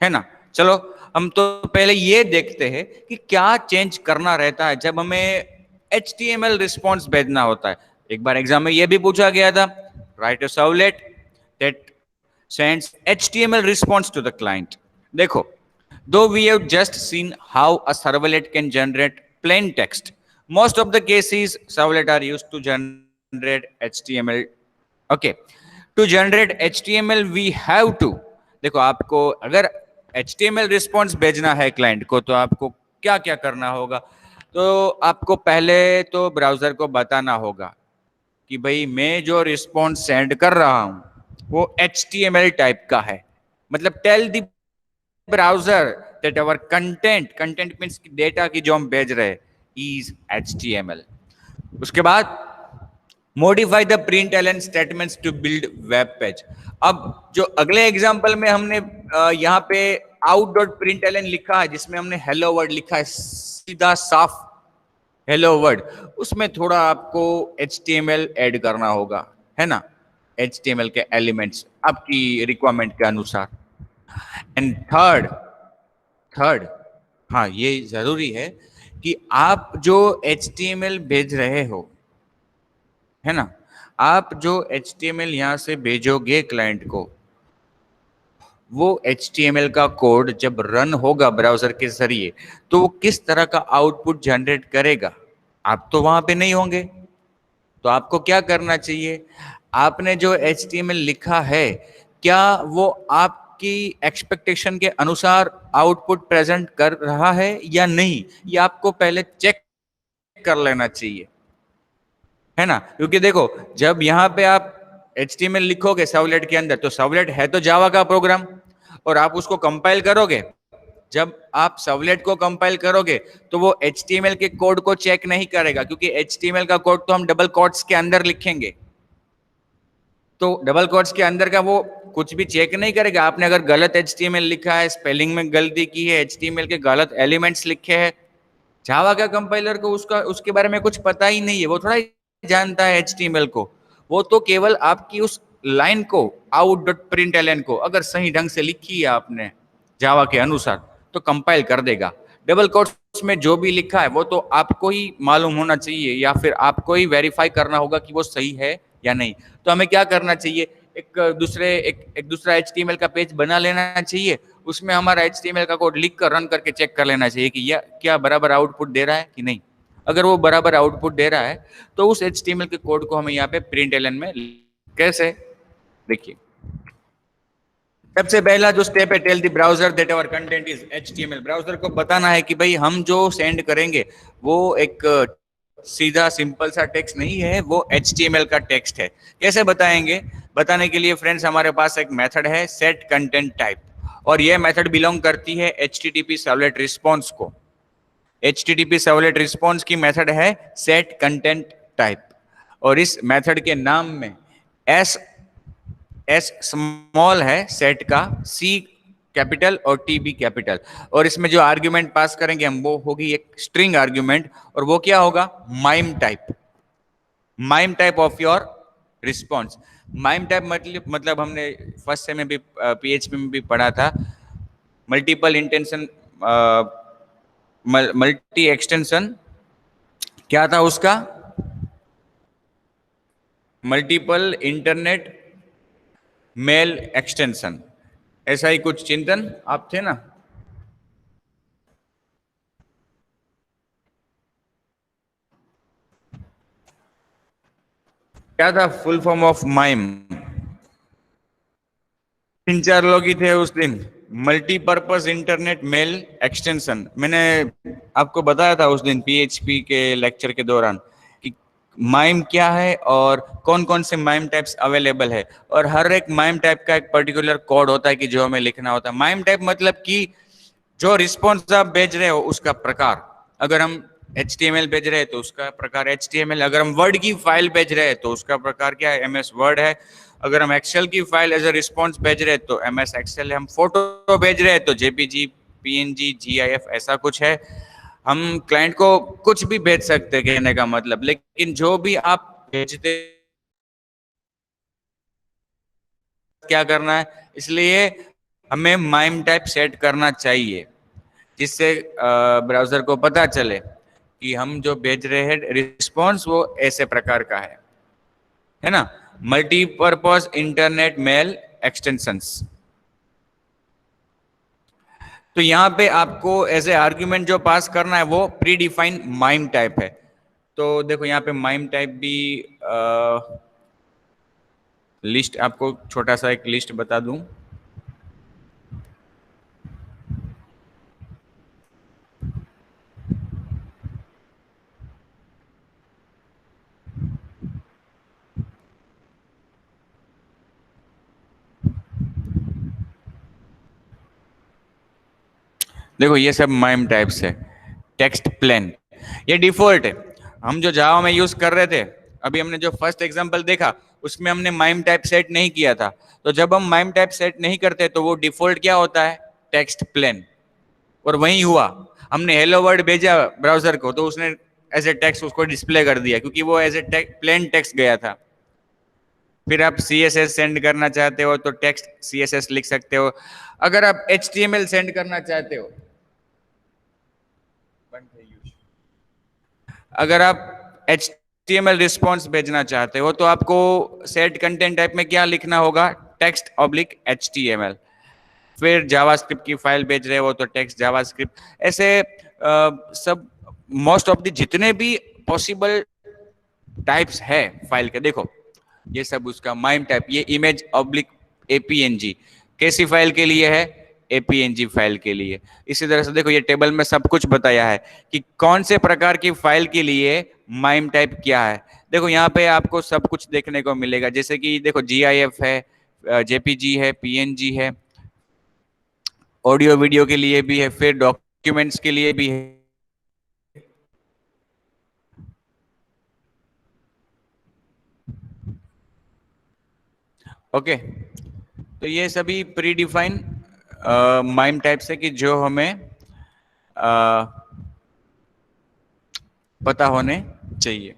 है ना। चलो हम तो पहले ये देखते हैं कि क्या चेंज करना रहता है जब हमें HTML रिस्पॉन्स भेजना होता है। एक बार एग्जाम में ये भी पूछा गया था, right a servlet that sends HTML response to the client. देखो, though we have just seen how a servlet can generate plain text, most of the cases servlet are used to generate HTML. Okay, to generate HTML we have to, देखो आपको अगर HTML response भेजना है client को तो आपको क्या क्या करना होगा। तो आपको पहले तो ब्राउजर को बताना होगा कि भाई मैं जो रिस्पॉन्स सेंड कर रहा हूं वो HTML टाइप का है, मतलब tell the browser that our content means data की जो हम भेज रहे हैं इज HTML। उसके बाद modify the println statements to build web page. अब जो अगले एग्जांपल में हमने यहाँ पे out.println लिखा है जिसमें हमने हेलो वर्ड लिखा है, सीधा साफ हेलो वर्ड, उसमें थोड़ा आपको HTML ऐड करना होगा, है ना। HTML के एलिमेंट्स आपकी रिक्वायरमेंट के अनुसार। एंड थर्ड थर्ड हाँ, ये जरूरी है कि आप जो HTML भेज रहे हो, है ना, आप जो HTML यहाँ से भेजोगे क्लाइंट को, वो HTML का कोड जब रन होगा ब्राउजर के जरिए तो वो किस तरह का आउटपुट जनरेट करेगा, आप तो वहां पे नहीं होंगे। तो आपको क्या करना चाहिए, आपने जो HTML लिखा है क्या वो आपकी एक्सपेक्टेशन के अनुसार आउटपुट प्रेजेंट कर रहा है या नहीं, ये आपको पहले चेक कर लेना चाहिए, है ना। क्योंकि देखो, जब यहाँ पे आप HTML लिखोगे सर्वलेट के अंदर, तो सर्वलेट है तो जावा का प्रोग्राम, और आप उसको कंपाइल करोगे, जब आप सर्वलेट को कंपाइल करोगे तो वो HTML के कोड को चेक नहीं करेगा, क्योंकि HTML का कोड तो हम डबल कोट्स के अंदर लिखेंगे, तो डबल कोट्स के अंदर का वो कुछ भी चेक नहीं करेगा। आपने अगर गलत HTML लिखा है, स्पेलिंग में गलती की है, HTML के गलत एलिमेंट्स लिखे हैं, जावा का कंपाइलर को उसके बारे में कुछ पता ही नहीं है, वो थोड़ा ही जानता है HTML को। वो तो केवल आपकी उस लाइन को out.println को अगर सही ढंग से लिखी है आपने जावा के अनुसार तो कंपाइल कर देगा। डबल कोट्स में जो भी लिखा है वो तो आपको ही मालूम होना चाहिए, या फिर आपको ही वेरीफाई करना होगा कि वो सही है या नहीं। तो हमें क्या करना चाहिए, एक दूसरा HTML का पेज बना लेना चाहिए, उसमें हमारा HTML का कोड लिख कर रन करके चेक कर लेना चाहिए कि यह क्या बराबर आउटपुट दे रहा है कि नहीं। अगर वो बराबर आउटपुट दे रहा है तो उस HTML के कोड को हमें यहाँ पे println में कैसे, देखिए सबसे पहला जो स्टेप है, tell the browser that our content is HTML। Browser को बताना है कि भाई हम जो सेंड करेंगे वो एक सीधा सिंपल सा टेक्स्ट नहीं है, वो HTML का टेक्स्ट है। कैसे बताएंगे, बताने के लिए फ्रेंड्स हमारे पास एक मेथड है सेट कंटेंट टाइप, और ये मेथड बिलोंग करती है HTTP सर्वलेट रिस्पॉन्स को। HTTP सर्वलेट रिस्पॉन्स की मेथड है सेट कंटेंट टाइप, और इस मेथड के नाम में एस स्मॉल है सेट का, C कैपिटल और TB कैपिटल, और इसमें जो आर्ग्यूमेंट पास करेंगे हम वो होगी एक स्ट्रिंग आर्ग्यूमेंट, और वो क्या होगा, mime type of your response. Mime type मतलब हमने फर्स्ट सेम में भी PHP में भी पढ़ा था, मल्टीपल इंटेंशन मल्टी एक्सटेंशन, क्या था उसका, मल्टीपल इंटरनेट मेल एक्सटेंशन, ऐसा ही कुछ। चिंतन आप थे ना, क्या था फुल फॉर्म ऑफ माइम, 3-4 लोग ही थे उस दिन। मल्टीपर्पज इंटरनेट मेल एक्सटेंशन, मैंने आपको बताया था उस दिन PHP के लेक्चर के दौरान कि माइम क्या है और कौन कौन से माइम टाइप्स अवेलेबल है, और हर एक माइम टाइप का एक पर्टिकुलर कोड होता है कि जो हमें लिखना होता है। माइम टाइप मतलब कि जो रिस्पॉन्स आप भेज रहे हो उसका प्रकार, अगर हम HTML भेज रहे हैं तो उसका प्रकार HTML, अगर हम वर्ड की फाइल भेज रहे हैं तो उसका प्रकार क्या है, MS वर्ड है, अगर हम एक्सेल की फाइल एज अ रिस्पॉन्स भेज रहे हैं तो MS एक्सेल है, हम फोटो भेज रहे हैं तो JPG PNG GIF ऐसा कुछ है। हम क्लाइंट को कुछ भी भेज सकते हैं कहने का मतलब, लेकिन जो भी आप भेजते क्या करना है, इसलिए हमें माइम टाइप सेट करना चाहिए जिससे ब्राउजर को पता चले कि हम जो भेज रहे हैं रिस्पॉन्स वो ऐसे प्रकार का है ना। मल्टीपर्पज इंटरनेट मेल एक्सटेंशंस, तो यहाँ पे आपको एज ए आर्ग्यूमेंट जो पास करना है वो प्री डिफाइंड माइम टाइप है। तो देखो यहाँ पे माइम टाइप भी लिस्ट, आपको छोटा सा एक लिस्ट बता दूं। देखो ये सब माइम टाइप्स है। टेक्स्ट प्लेन ये डिफॉल्ट है, हम जो जावा में यूज कर रहे थे, अभी हमने जो फर्स्ट एग्जांपल देखा उसमें हमने माइम टाइप सेट नहीं किया था। तो जब हम माइम टाइप सेट नहीं करते तो वो डिफॉल्ट क्या होता है, टेक्स्ट प्लेन। और वही हुआ, हमने हेलो वर्ड भेजा ब्राउजर को तो उसने एज ए टेक्स्ट उसको डिस्प्ले कर दिया, क्योंकि वो एज ए प्लेन टेक्स्ट गया था। फिर आप CSS सेंड करना चाहते हो तो टेक्स्ट CSS लिख सकते हो। अगर आप HTML सेंड करना चाहते हो, अगर आप HTML रिस्पॉन्स भेजना चाहते हो तो आपको सेट कंटेंट टाइप में क्या लिखना होगा, टेक्स्ट ऑब्लिक HTML। फिर जावास्क्रिप्ट की फाइल भेज रहे हो तो टेक्स्ट जावास्क्रिप्ट। ऐसे सब मोस्ट ऑफ द जितने भी पॉसिबल टाइप्स है फाइल के, देखो ये सब उसका माइम टाइप, ये इमेज ऑब्लिक APNG कैसी फाइल के लिए है, APNG फाइल के लिए। इसी तरह से देखो ये टेबल में सब कुछ बताया है कि कौन से प्रकार की फाइल के लिए माइम टाइप क्या है। देखो यहाँ पे आपको सब कुछ देखने को मिलेगा, जैसे कि देखो GIF है, JPG है, PNG है, ऑडियो वीडियो के लिए भी है, फिर डॉक्यूमेंट्स के लिए भी है। ओके, तो ये सभी प्री डिफाइन माइम टाइप्स है कि जो हमें पता होने चाहिए।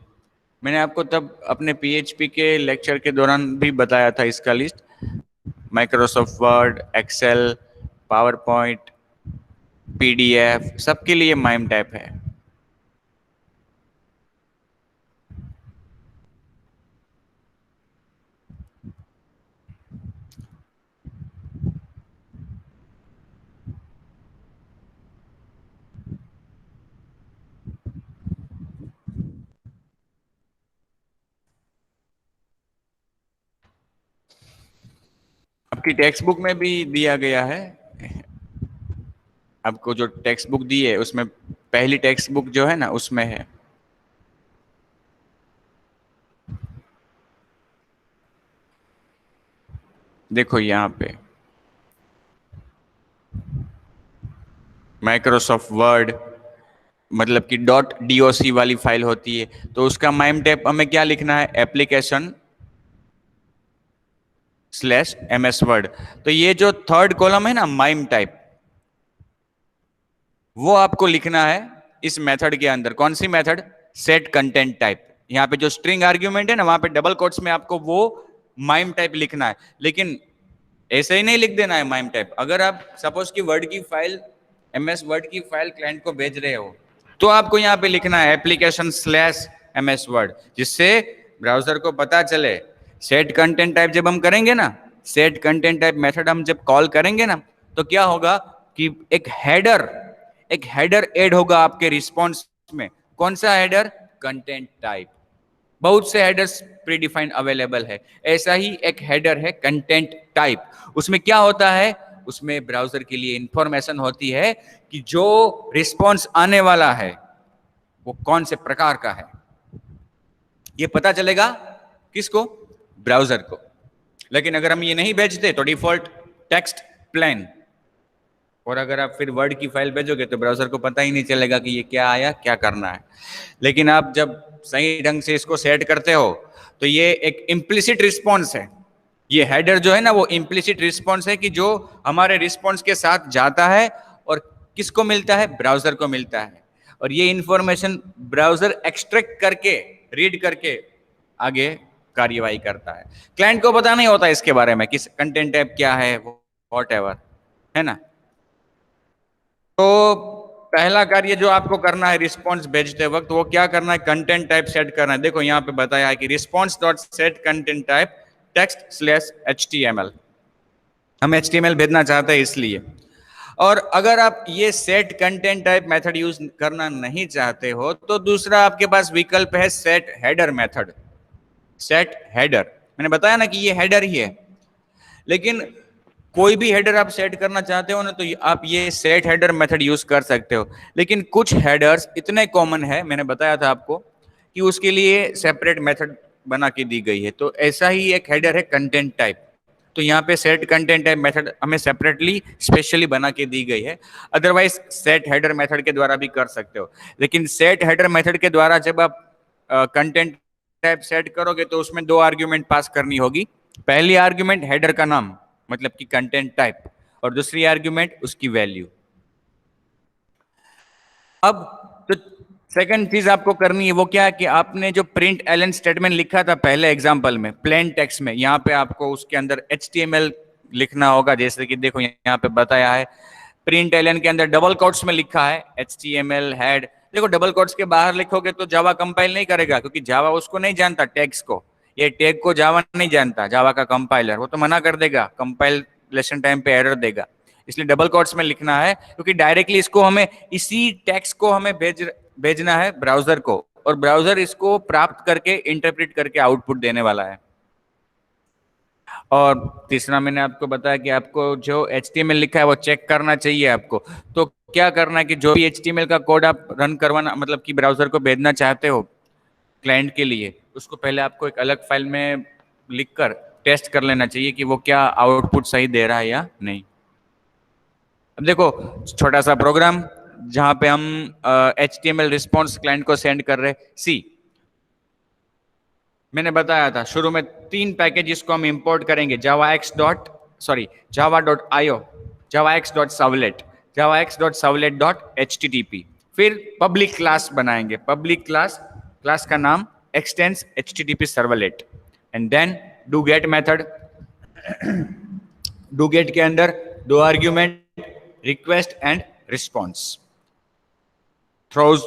मैंने आपको तब अपने PHP के लेक्चर के दौरान भी बताया था इसका list, Microsoft Word, Excel, PowerPoint, PDF सबके लिए माइम टाइप है। आपकी टेक्स्ट बुक में भी दिया गया है, आपको जो टेक्स्ट बुक दी है उसमें पहली टेक्स्ट बुक जो है ना उसमें है। देखो यहाँ पे माइक्रोसॉफ्ट वर्ड मतलब कि .doc वाली फाइल होती है, तो उसका माइम टाइप हमें क्या लिखना है, application/ms word। तो ये जो थर्ड कॉलम है ना माइम टाइप, वो आपको लिखना है इस मेथड के अंदर। कौन सी मेथड, सेट कंटेंट टाइप। यहाँ पे जो स्ट्रिंग आर्ग्यूमेंट है ना वहां पे डबल कोट्स में आपको वो माइम टाइप लिखना है, लेकिन ऐसे ही नहीं लिख देना है माइम टाइप। अगर आप सपोज की वर्ड की फाइल, MS वर्ड की फाइल क्लाइंट को भेज रहे हो तो आपको यहाँ पे लिखना है application/MS word, जिससे ब्राउजर को पता चले। सेट कंटेंट टाइप जब हम करेंगे ना, सेट कंटेंट टाइप मेथड हम जब कॉल करेंगे ना, तो क्या होगा कि एक हेडर ऐड होगा आपके रिस्पॉन्स में। कौन सा हेडर, कंटेंट टाइप। बहुत से हेडर्स प्रीडिफाइंड अवेलेबल है, ऐसा ही एक हेडर है कंटेंट टाइप। उसमें क्या होता है, उसमें ब्राउजर के लिए इंफॉर्मेशन होती है कि जो रिस्पॉन्स आने वाला है वो कौन से प्रकार का है। ये पता चलेगा किसको, ब्राउजर को। लेकिन अगर हम ये नहीं भेजते तो डिफॉल्ट टेक्स्ट प्लेन, और अगर आप फिर वर्ड की फाइल भेजोगे तो ब्राउजर को पता ही नहीं चलेगा कि ये क्या आया, क्या करना है। लेकिन आप जब सही ढंग से इसको सेट करते हो तो ये एक इम्प्लिसिट रिस्पॉन्स है। ये हेडर जो है ना वो इम्प्लिसिट रिस्पॉन्स है कि जो हमारे रिस्पॉन्स के साथ जाता है और किसको मिलता है, ब्राउजर को मिलता है। और ये इंफॉर्मेशन ब्राउजर एक्सट्रैक्ट करके, रीड करके आगे कार्यवाही करता है। क्लाइंट को पता नहीं होता इसके बारे में, किस कंटेंट टाइप क्या है, व्हाटएवर, है ना। तो पहला कार्य जो आपको करना है रिस्पॉन्स भेजते वक्त, वो क्या करना है, कंटेंट टाइप सेट करना है। देखो यहाँ पे बताया है कि response dot set content type text/html, हम HTML भेजना चाहते हैं इसलिए। और अगर आप ये set content type method use करना नहीं चाहते हो तो दूसरा आपके पास विकल्प है set header method. Set header, मैंने बताया ना कि ये हेडर ही है, लेकिन कोई भी हेडर आप सेट करना चाहते हो ना तो आप ये सेट हेडर मेथड यूज कर सकते हो। लेकिन कुछ हेडर्स इतने कॉमन है, मैंने बताया था आपको, कि उसके लिए सेपरेट मेथड बना के दी गई है। तो ऐसा ही एक हेडर है कंटेंट टाइप, तो यहाँ पे सेट कंटेंट टाइप मेथड हमें सेपरेटली स्पेशली बना के दी गई है। अदरवाइज सेट हेडर मेथड के द्वारा भी कर सकते हो, लेकिन सेट हेडर मेथड के द्वारा जब आप कंटेंट टाइप सेट करोगे तो उसमें दो आर्ग्यूमेंट पास करनी होगी। पहली आर्ग्यूमेंट हेडर का नाम मतलब कि कंटेंट टाइप, और दूसरी आर्ग्यूमेंट उसकी वैल्यू। अब तो सेकंड चीज आपको करनी है वो क्या है कि आपने जो प्रिंट एलन स्टेटमेंट लिखा था पहले एग्जांपल में प्लेन टेक्स्ट में, यहाँ पे आपको उसके अंदर HTML लिखना होगा। जैसे कि देखो यहाँ पे बताया है प्रिंट एलन के अंदर डबल कोट्स में लिखा है HTML हेड। देखो डबल कोट्स के बाहर लिखोगे तो जावा कंपाइल नहीं करेगा, क्योंकि जावा उसको नहीं जानता टैग्स को। ये टैग को जावा नहीं जानता, जावा का कंपाइलर, वो तो मना कर देगा, कंपाइलेशन टाइम पे एरर देगा। इसलिए डबल कोट्स में लिखना है, क्योंकि डायरेक्टली इसको हमें इसी टेक्स्ट को हमें भेजना है ब्राउजर को, और ब्राउजर इसको प्राप्त करके इंटरप्रेट करके आउटपुट देने वाला है। और तीसरा मैंने आपको बताया कि आपको जो HTML लिखा है वो चेक करना चाहिए आपको। तो क्या करना है कि जो भी HTML का कोड आप रन करवाना, मतलब कि ब्राउजर को भेजना चाहते हो क्लाइंट के लिए, उसको पहले आपको एक अलग फाइल में लिखकर टेस्ट कर लेना चाहिए कि वो क्या आउटपुट सही दे रहा है या नहीं। अब देखो छोटा सा प्रोग्राम जहां पे हम HTML रिस्पॉन्स क्लाइंट को सेंड कर रहे सी। मैंने बताया था शुरू में 3 पैकेज को हम इंपोर्ट करेंगे, javax.io, javax.servlet, javax.servlet.http। फिर पब्लिक क्लास बनाएंगे, पब्लिक क्लास का नाम extends http servlet, and then do get method. Do get के अंदर 2 argument, request and response, throws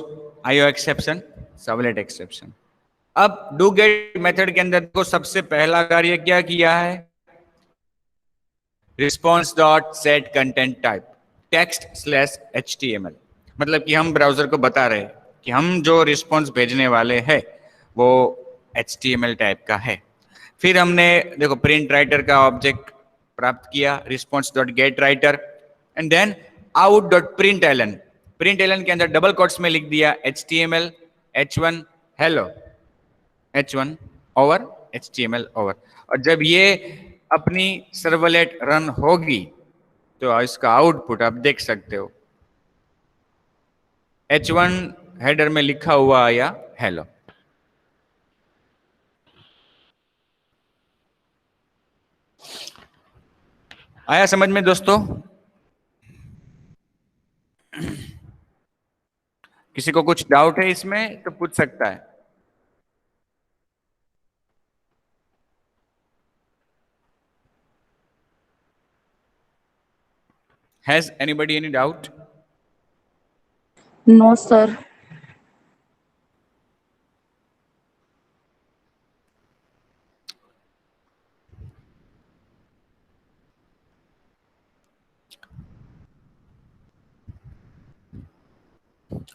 IO exception, servlet exception. अब डूगेट मेथड के अंदर को सबसे पहला कार्य क्या किया है, response dot set content type text/html, मतलब कि हम ब्राउजर को बता रहे हैं कि हम जो रिस्पॉन्स भेजने वाले हैं वो HTML टाइप का है। फिर हमने देखो प्रिंट राइटर का ऑब्जेक्ट प्राप्त किया, response dot get writer, and then out dot println. Println के अंदर डबल कोट्स में लिख दिया HTML H1 hello, H1 over HTML over. और जब ये अपनी सर्वलेट रन होगी तो इसका आउटपुट आप देख सकते हो, H1 हेडर में लिखा हुआ आया हेलो। आया समझ में दोस्तों? किसी को कुछ डाउट है इसमें तो पूछ सकता है। Has anybody any doubt? No, sir.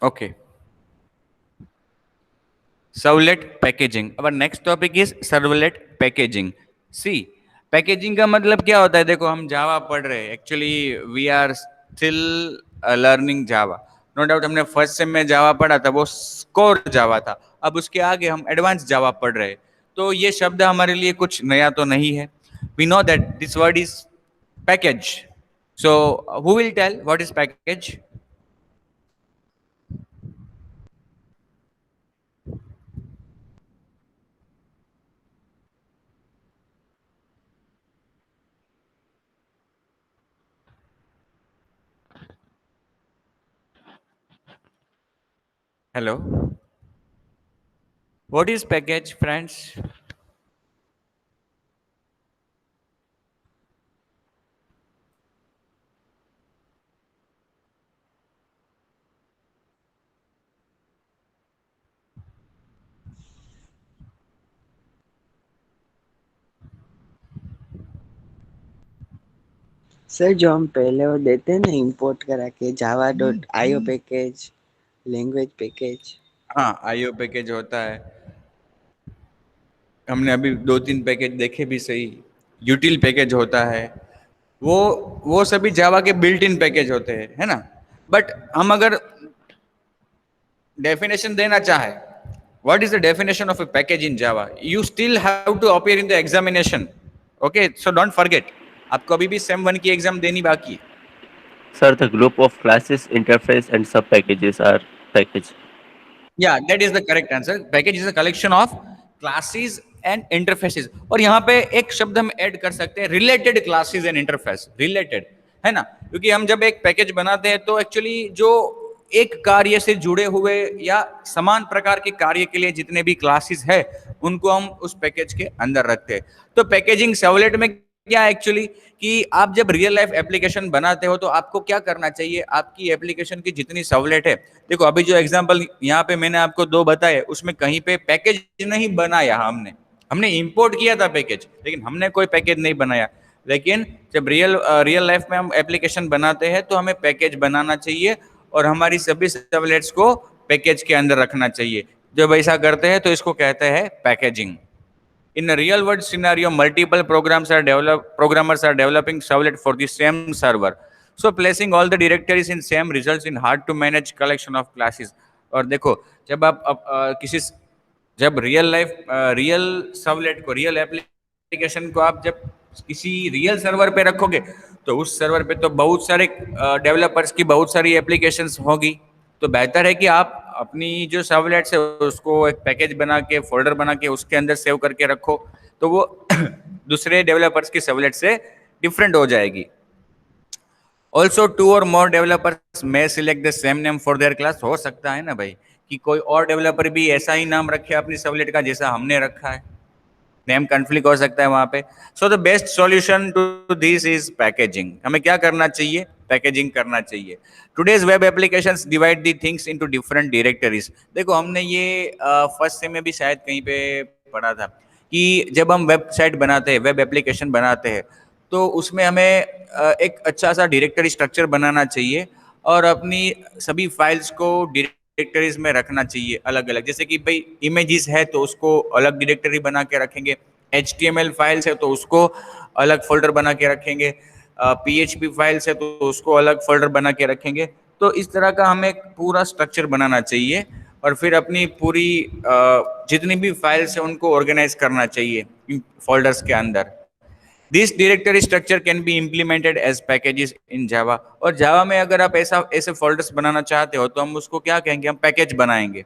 Okay. Servlet packaging. Our next topic is servlet packaging. See, packaging का मतलब क्या होता है? देखो हम जावा पढ़ रहे हैं, actually we are still learning Java. No doubt हमने फर्स्ट सेम में जावा पढ़ा था, वो कोर जावा था। अब उसके आगे हम एडवांस जावा पढ़ रहे हैं, तो ये शब्द हमारे लिए कुछ नया तो नहीं है। We know that this word is package. So who will tell what is package? Hello. What is package, friends? Sir जो हम पहले वो देते हैं ना इंपोर्ट करा के java.io पैकेज, लैंग्वेज पैकेज। हाँ, आईओ पैकेज होता है। हमने अभी 2-3 पैकेज देखे भी सही। यूटिल पैकेज होता है, वो सभी जावा के बिल्ट इन पैकेज होते हैं, है ना। बट हम अगर डेफिनेशन देना चाहे, what is the definition of a package in Java, you still have to appear in the examination. Okay, so don't forget, आपको अभी भी सेम 1 की एग्जाम देनी बाकी है। Sir, the group of classes, interface, and sub-packages are package. Yeah, that is the correct answer. Package is a collection of classes and interfaces. और यहाँ पे एक शब्द हम ऐड कर सकते हैं, related classes and interface. Related, है ना, क्योंकि हम जब एक पैकेज बनाते हैं तो एक्चुअली जो एक कार्य से जुड़े हुए या समान प्रकार के कार्य के लिए जितने भी क्लासेस है उनको हम उस पैकेज के अंदर रखते हैं। तो पैकेजिंग सर्वलेट में क्या एक्चुअली कि आप जब रियल लाइफ एप्लीकेशन बनाते हो तो आपको क्या करना चाहिए, आपकी एप्लीकेशन की जितनी सर्वलेट है, देखो अभी जो एग्जांपल यहाँ पे मैंने आपको 2 बताए उसमें कहीं पे पैकेज नहीं बनाया, हमने इंपोर्ट किया था पैकेज, लेकिन हमने कोई पैकेज नहीं बनाया। लेकिन जब रियल लाइफ में हम एप्लीकेशन बनाते हैं तो हमें पैकेज बनाना चाहिए और हमारी सभी सर्वलेट्स को पैकेज के अंदर रखना चाहिए। जब ऐसा करते हैं तो इसको कहते हैं packaging. In a real world scenario, multiple programmers are developing servlet for the same server. So placing all the directories in same results in hard to manage collection of classes. और देखो जब आप जब रियल सर्वलेट को, real application को आप जब किसी रियल सर्वर पे रखोगे तो उस सर्वर पे तो बहुत सारे डेवलपर्स की बहुत सारी एप्लीकेशंस होगी। तो बेहतर है कि आप अपनी जो सर्वलेट्स है उसको एक पैकेज बना के, फोल्डर बना के उसके अंदर सेव करके रखो, तो वो दूसरे डेवलपर्स की सर्वलेट से डिफरेंट हो जाएगी। Also 2 or more developers may select the same name for their class. हो सकता है ना भाई कि कोई और डेवलपर भी ऐसा ही नाम रखे अपनी सर्वलेट का जैसा हमने रखा है, नेम कॉन्फ्लिक्ट हो सकता है वहां पे। So the best solution to this is packaging. हमें क्या करना चाहिए, पैकेजिंग करना चाहिए। Today's web applications divide the things into different directories. देखो हमने ये फर्स्ट सेम में भी शायद कहीं पे पढ़ा था कि जब हम वेबसाइट बनाते हैं, वेब एप्लीकेशन बनाते हैं, तो उसमें हमें एक अच्छा सा डायरेक्टरी स्ट्रक्चर बनाना चाहिए और अपनी सभी फाइल्स को डायरेक्टरीज में रखना चाहिए अलग अलग। जैसे कि भाई इमेजेस है तो उसको अलग डायरेक्टरी बना के रखेंगे, HTML फाइल्स है तो उसको अलग फोल्डर बना के रखेंगे, PHP फाइल्स है तो उसको अलग फोल्डर बना के रखेंगे। तो इस तरह का हमें पूरा स्ट्रक्चर बनाना चाहिए और फिर अपनी पूरी जितनी भी फाइल्स है उनको ऑर्गेनाइज करना चाहिए इन फोल्डर्स के अंदर। This directory structure can be implemented as packages in Java. और जावा में अगर आप ऐसे फोल्डर्स बनाना चाहते हो तो हम उसको क्या कहेंगे, हम पैकेज बनाएंगे।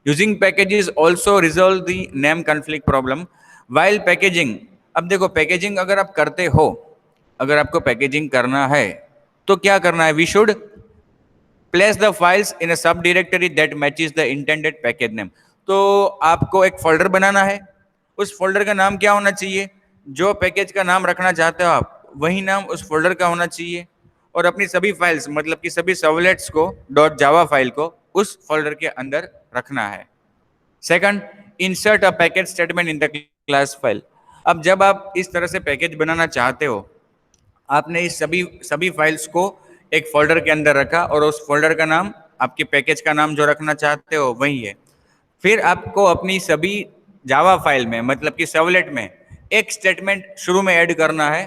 Using packages also resolve the name conflict problem while packaging. अब देखो पैकेजिंग अगर आप करते हो, अगर आपको पैकेजिंग करना है तो क्या करना है, we should place the files in a subdirectory that matches the intended package name. तो आपको एक फोल्डर बनाना है, उस फोल्डर का नाम क्या होना चाहिए, जो पैकेज का नाम रखना चाहते हो आप वही नाम उस फोल्डर का होना चाहिए। और अपनी सभी फाइल्स मतलब कि सभी सर्वलेट्स को .java फाइल को उस फोल्डर के अंदर रखना है। Second, insert a package statement in the class file. अब जब आप इस तरह से पैकेज बनाना चाहते हो, आपने इस सभी फाइल्स को एक फोल्डर के अंदर रखा और उस फोल्डर का नाम, आपके पैकेज का नाम जो रखना चाहते हो वही है। फिर आपको अपनी सभी जावा फाइल में मतलब कि सर्वलेट में एक स्टेटमेंट शुरू में ऐड करना है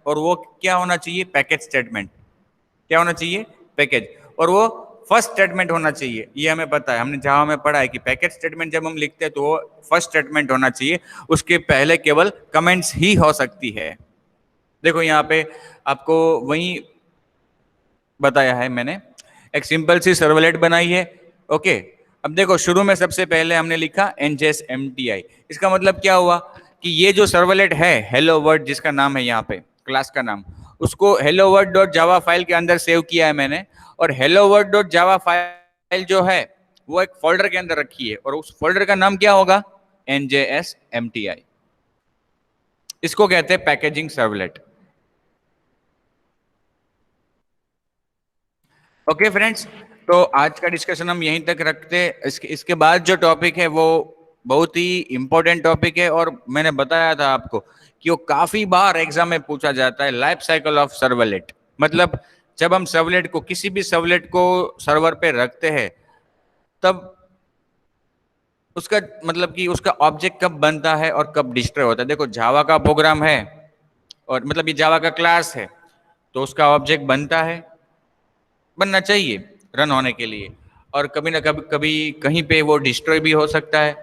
और वो क्या होना चाहिए, पैकेज स्टेटमेंट। क्या होना चाहिए, पैकेज। और वो फर्स्ट स्टेटमेंट होना चाहिए। ये हमें पता है, हमने जावा में पढ़ा है कि पैकेज स्टेटमेंट जब हम लिखते हैं तो वो फर्स्ट स्टेटमेंट होना चाहिए, उसके पहले केवल कमेंट्स ही हो सकती है। देखो यहाँ पे आपको वही बताया है मैंने, एक सिंपल सी सर्वलेट बनाई है। ओके, अब देखो शुरू में सबसे पहले हमने लिखा NJS MTI। इसका मतलब क्या हुआ कि ये जो सर्वलेट है हेलो वर्ल्ड जिसका नाम है यहाँ पे क्लास का नाम, उसको hello world.java फाइल के अंदर सेव किया है मैंने। और hello world.java फाइल जो है वो एक फोल्डर के अंदर रखी है और उस फोल्डर का नाम क्या होगा, NJS MTI। इसको कहते हैं पैकेजिंग सर्वलेट। ओके फ्रेंड्स, तो आज का डिस्कशन हम यहीं तक रखते हैं। इसके बाद जो टॉपिक है वो बहुत ही इंपॉर्टेंट टॉपिक है और मैंने बताया था आपको कि वो काफी बार एग्जाम में पूछा जाता है, लाइफ साइकिल ऑफ सर्वलेट। मतलब जब हम सर्वलेट को, किसी भी सर्वलेट को सर्वर पे रखते हैं तब उसका मतलब कि उसका ऑब्जेक्ट कब बनता है और कब डिस्ट्रॉय होता है। देखो जावा का प्रोग्राम है और मतलब ये जावा का क्लास है तो उसका ऑब्जेक्ट बनना चाहिए रन होने के लिए, और कभी ना कभी कहीं पे वो डिस्ट्रॉय भी हो सकता है।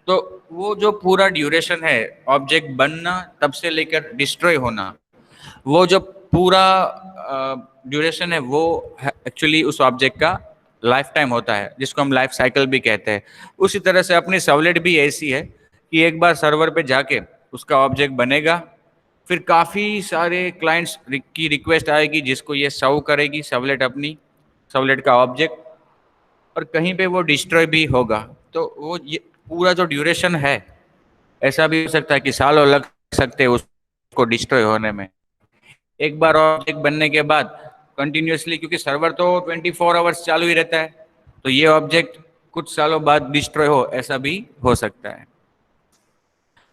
तो वो जो पूरा ड्यूरेशन है ऑब्जेक्ट बनना तब से लेकर डिस्ट्रॉय होना, वो जो पूरा ड्यूरेशन है वो एक्चुअली उस ऑब्जेक्ट का लाइफ टाइम होता है, जिसको हम लाइफ साइकिल भी कहते हैं। उसी तरह से अपनी सर्वलेट भी ऐसी है कि एक बार सर्वर पे जाके उसका ऑब्जेक्ट बनेगा, फिर काफ़ी सारे क्लाइंट्स की रिक्वेस्ट आएगी जिसको ये सर्व करेगी सर्वलेट, अपनी सर्वलेट का ऑब्जेक्ट, और कहीं पे वो डिस्ट्रॉय भी होगा। तो वो ये पूरा जो ड्यूरेशन है, ऐसा भी हो सकता है कि सालों लग सकते हैं उसको डिस्ट्रॉय होने में। एक बार ऑब्जेक्ट बनने के बाद कंटिन्यूअसली, क्योंकि सर्वर तो 24 आवर्स चालू ही रहता है, तो ये ऑब्जेक्ट कुछ सालों बाद डिस्ट्रॉय हो, ऐसा भी हो सकता है।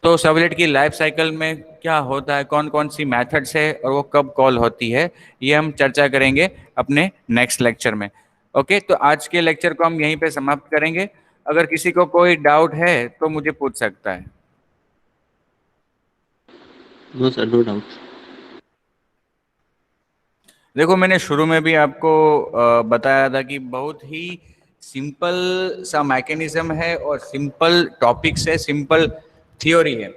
तो सर्वलेट की लाइफ साइकिल में क्या होता है, कौन कौन सी मेथड्स है और वो कब कॉल होती है, ये हम चर्चा करेंगे अपने नेक्स्ट लेक्चर में। ओके, तो आज के लेक्चर को हम यहीं पे समाप्त करेंगे। अगर किसी को कोई डाउट है तो मुझे पूछ सकता है। No, sir, no doubt. देखो, मैंने शुरू में भी आपको बताया था कि बहुत ही सिंपल सा मैकेनिज्म है और सिंपल टॉपिक्स है, सिंपल थ्योरी है।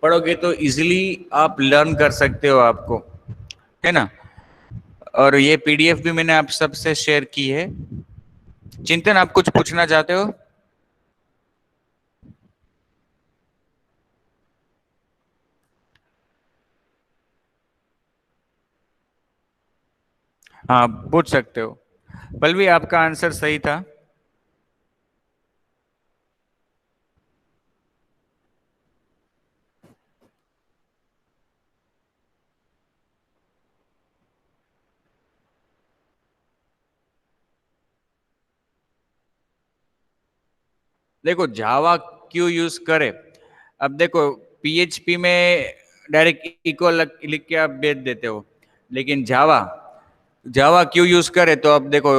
पढ़ोगे तो इजीली आप लर्न कर सकते हो आपको, है ना। और ये पीडीएफ भी मैंने आप सबसे शेयर की है। चिंतन, आप कुछ पूछना चाहते हो? हाँ, पूछ सकते हो। पल्लवी, आपका आंसर सही था। देखो, जावा क्यों यूज करे, अब देखो पीएचपी में डायरेक्ट इक्वल लिख के आप भेज देते हो, लेकिन जावा जावा क्यों यूज करे, तो अब देखो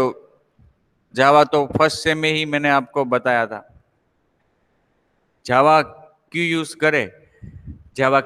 जावा तो फर्स्ट से में ही मैंने आपको बताया था। जावा क्यों यूज करे, जावा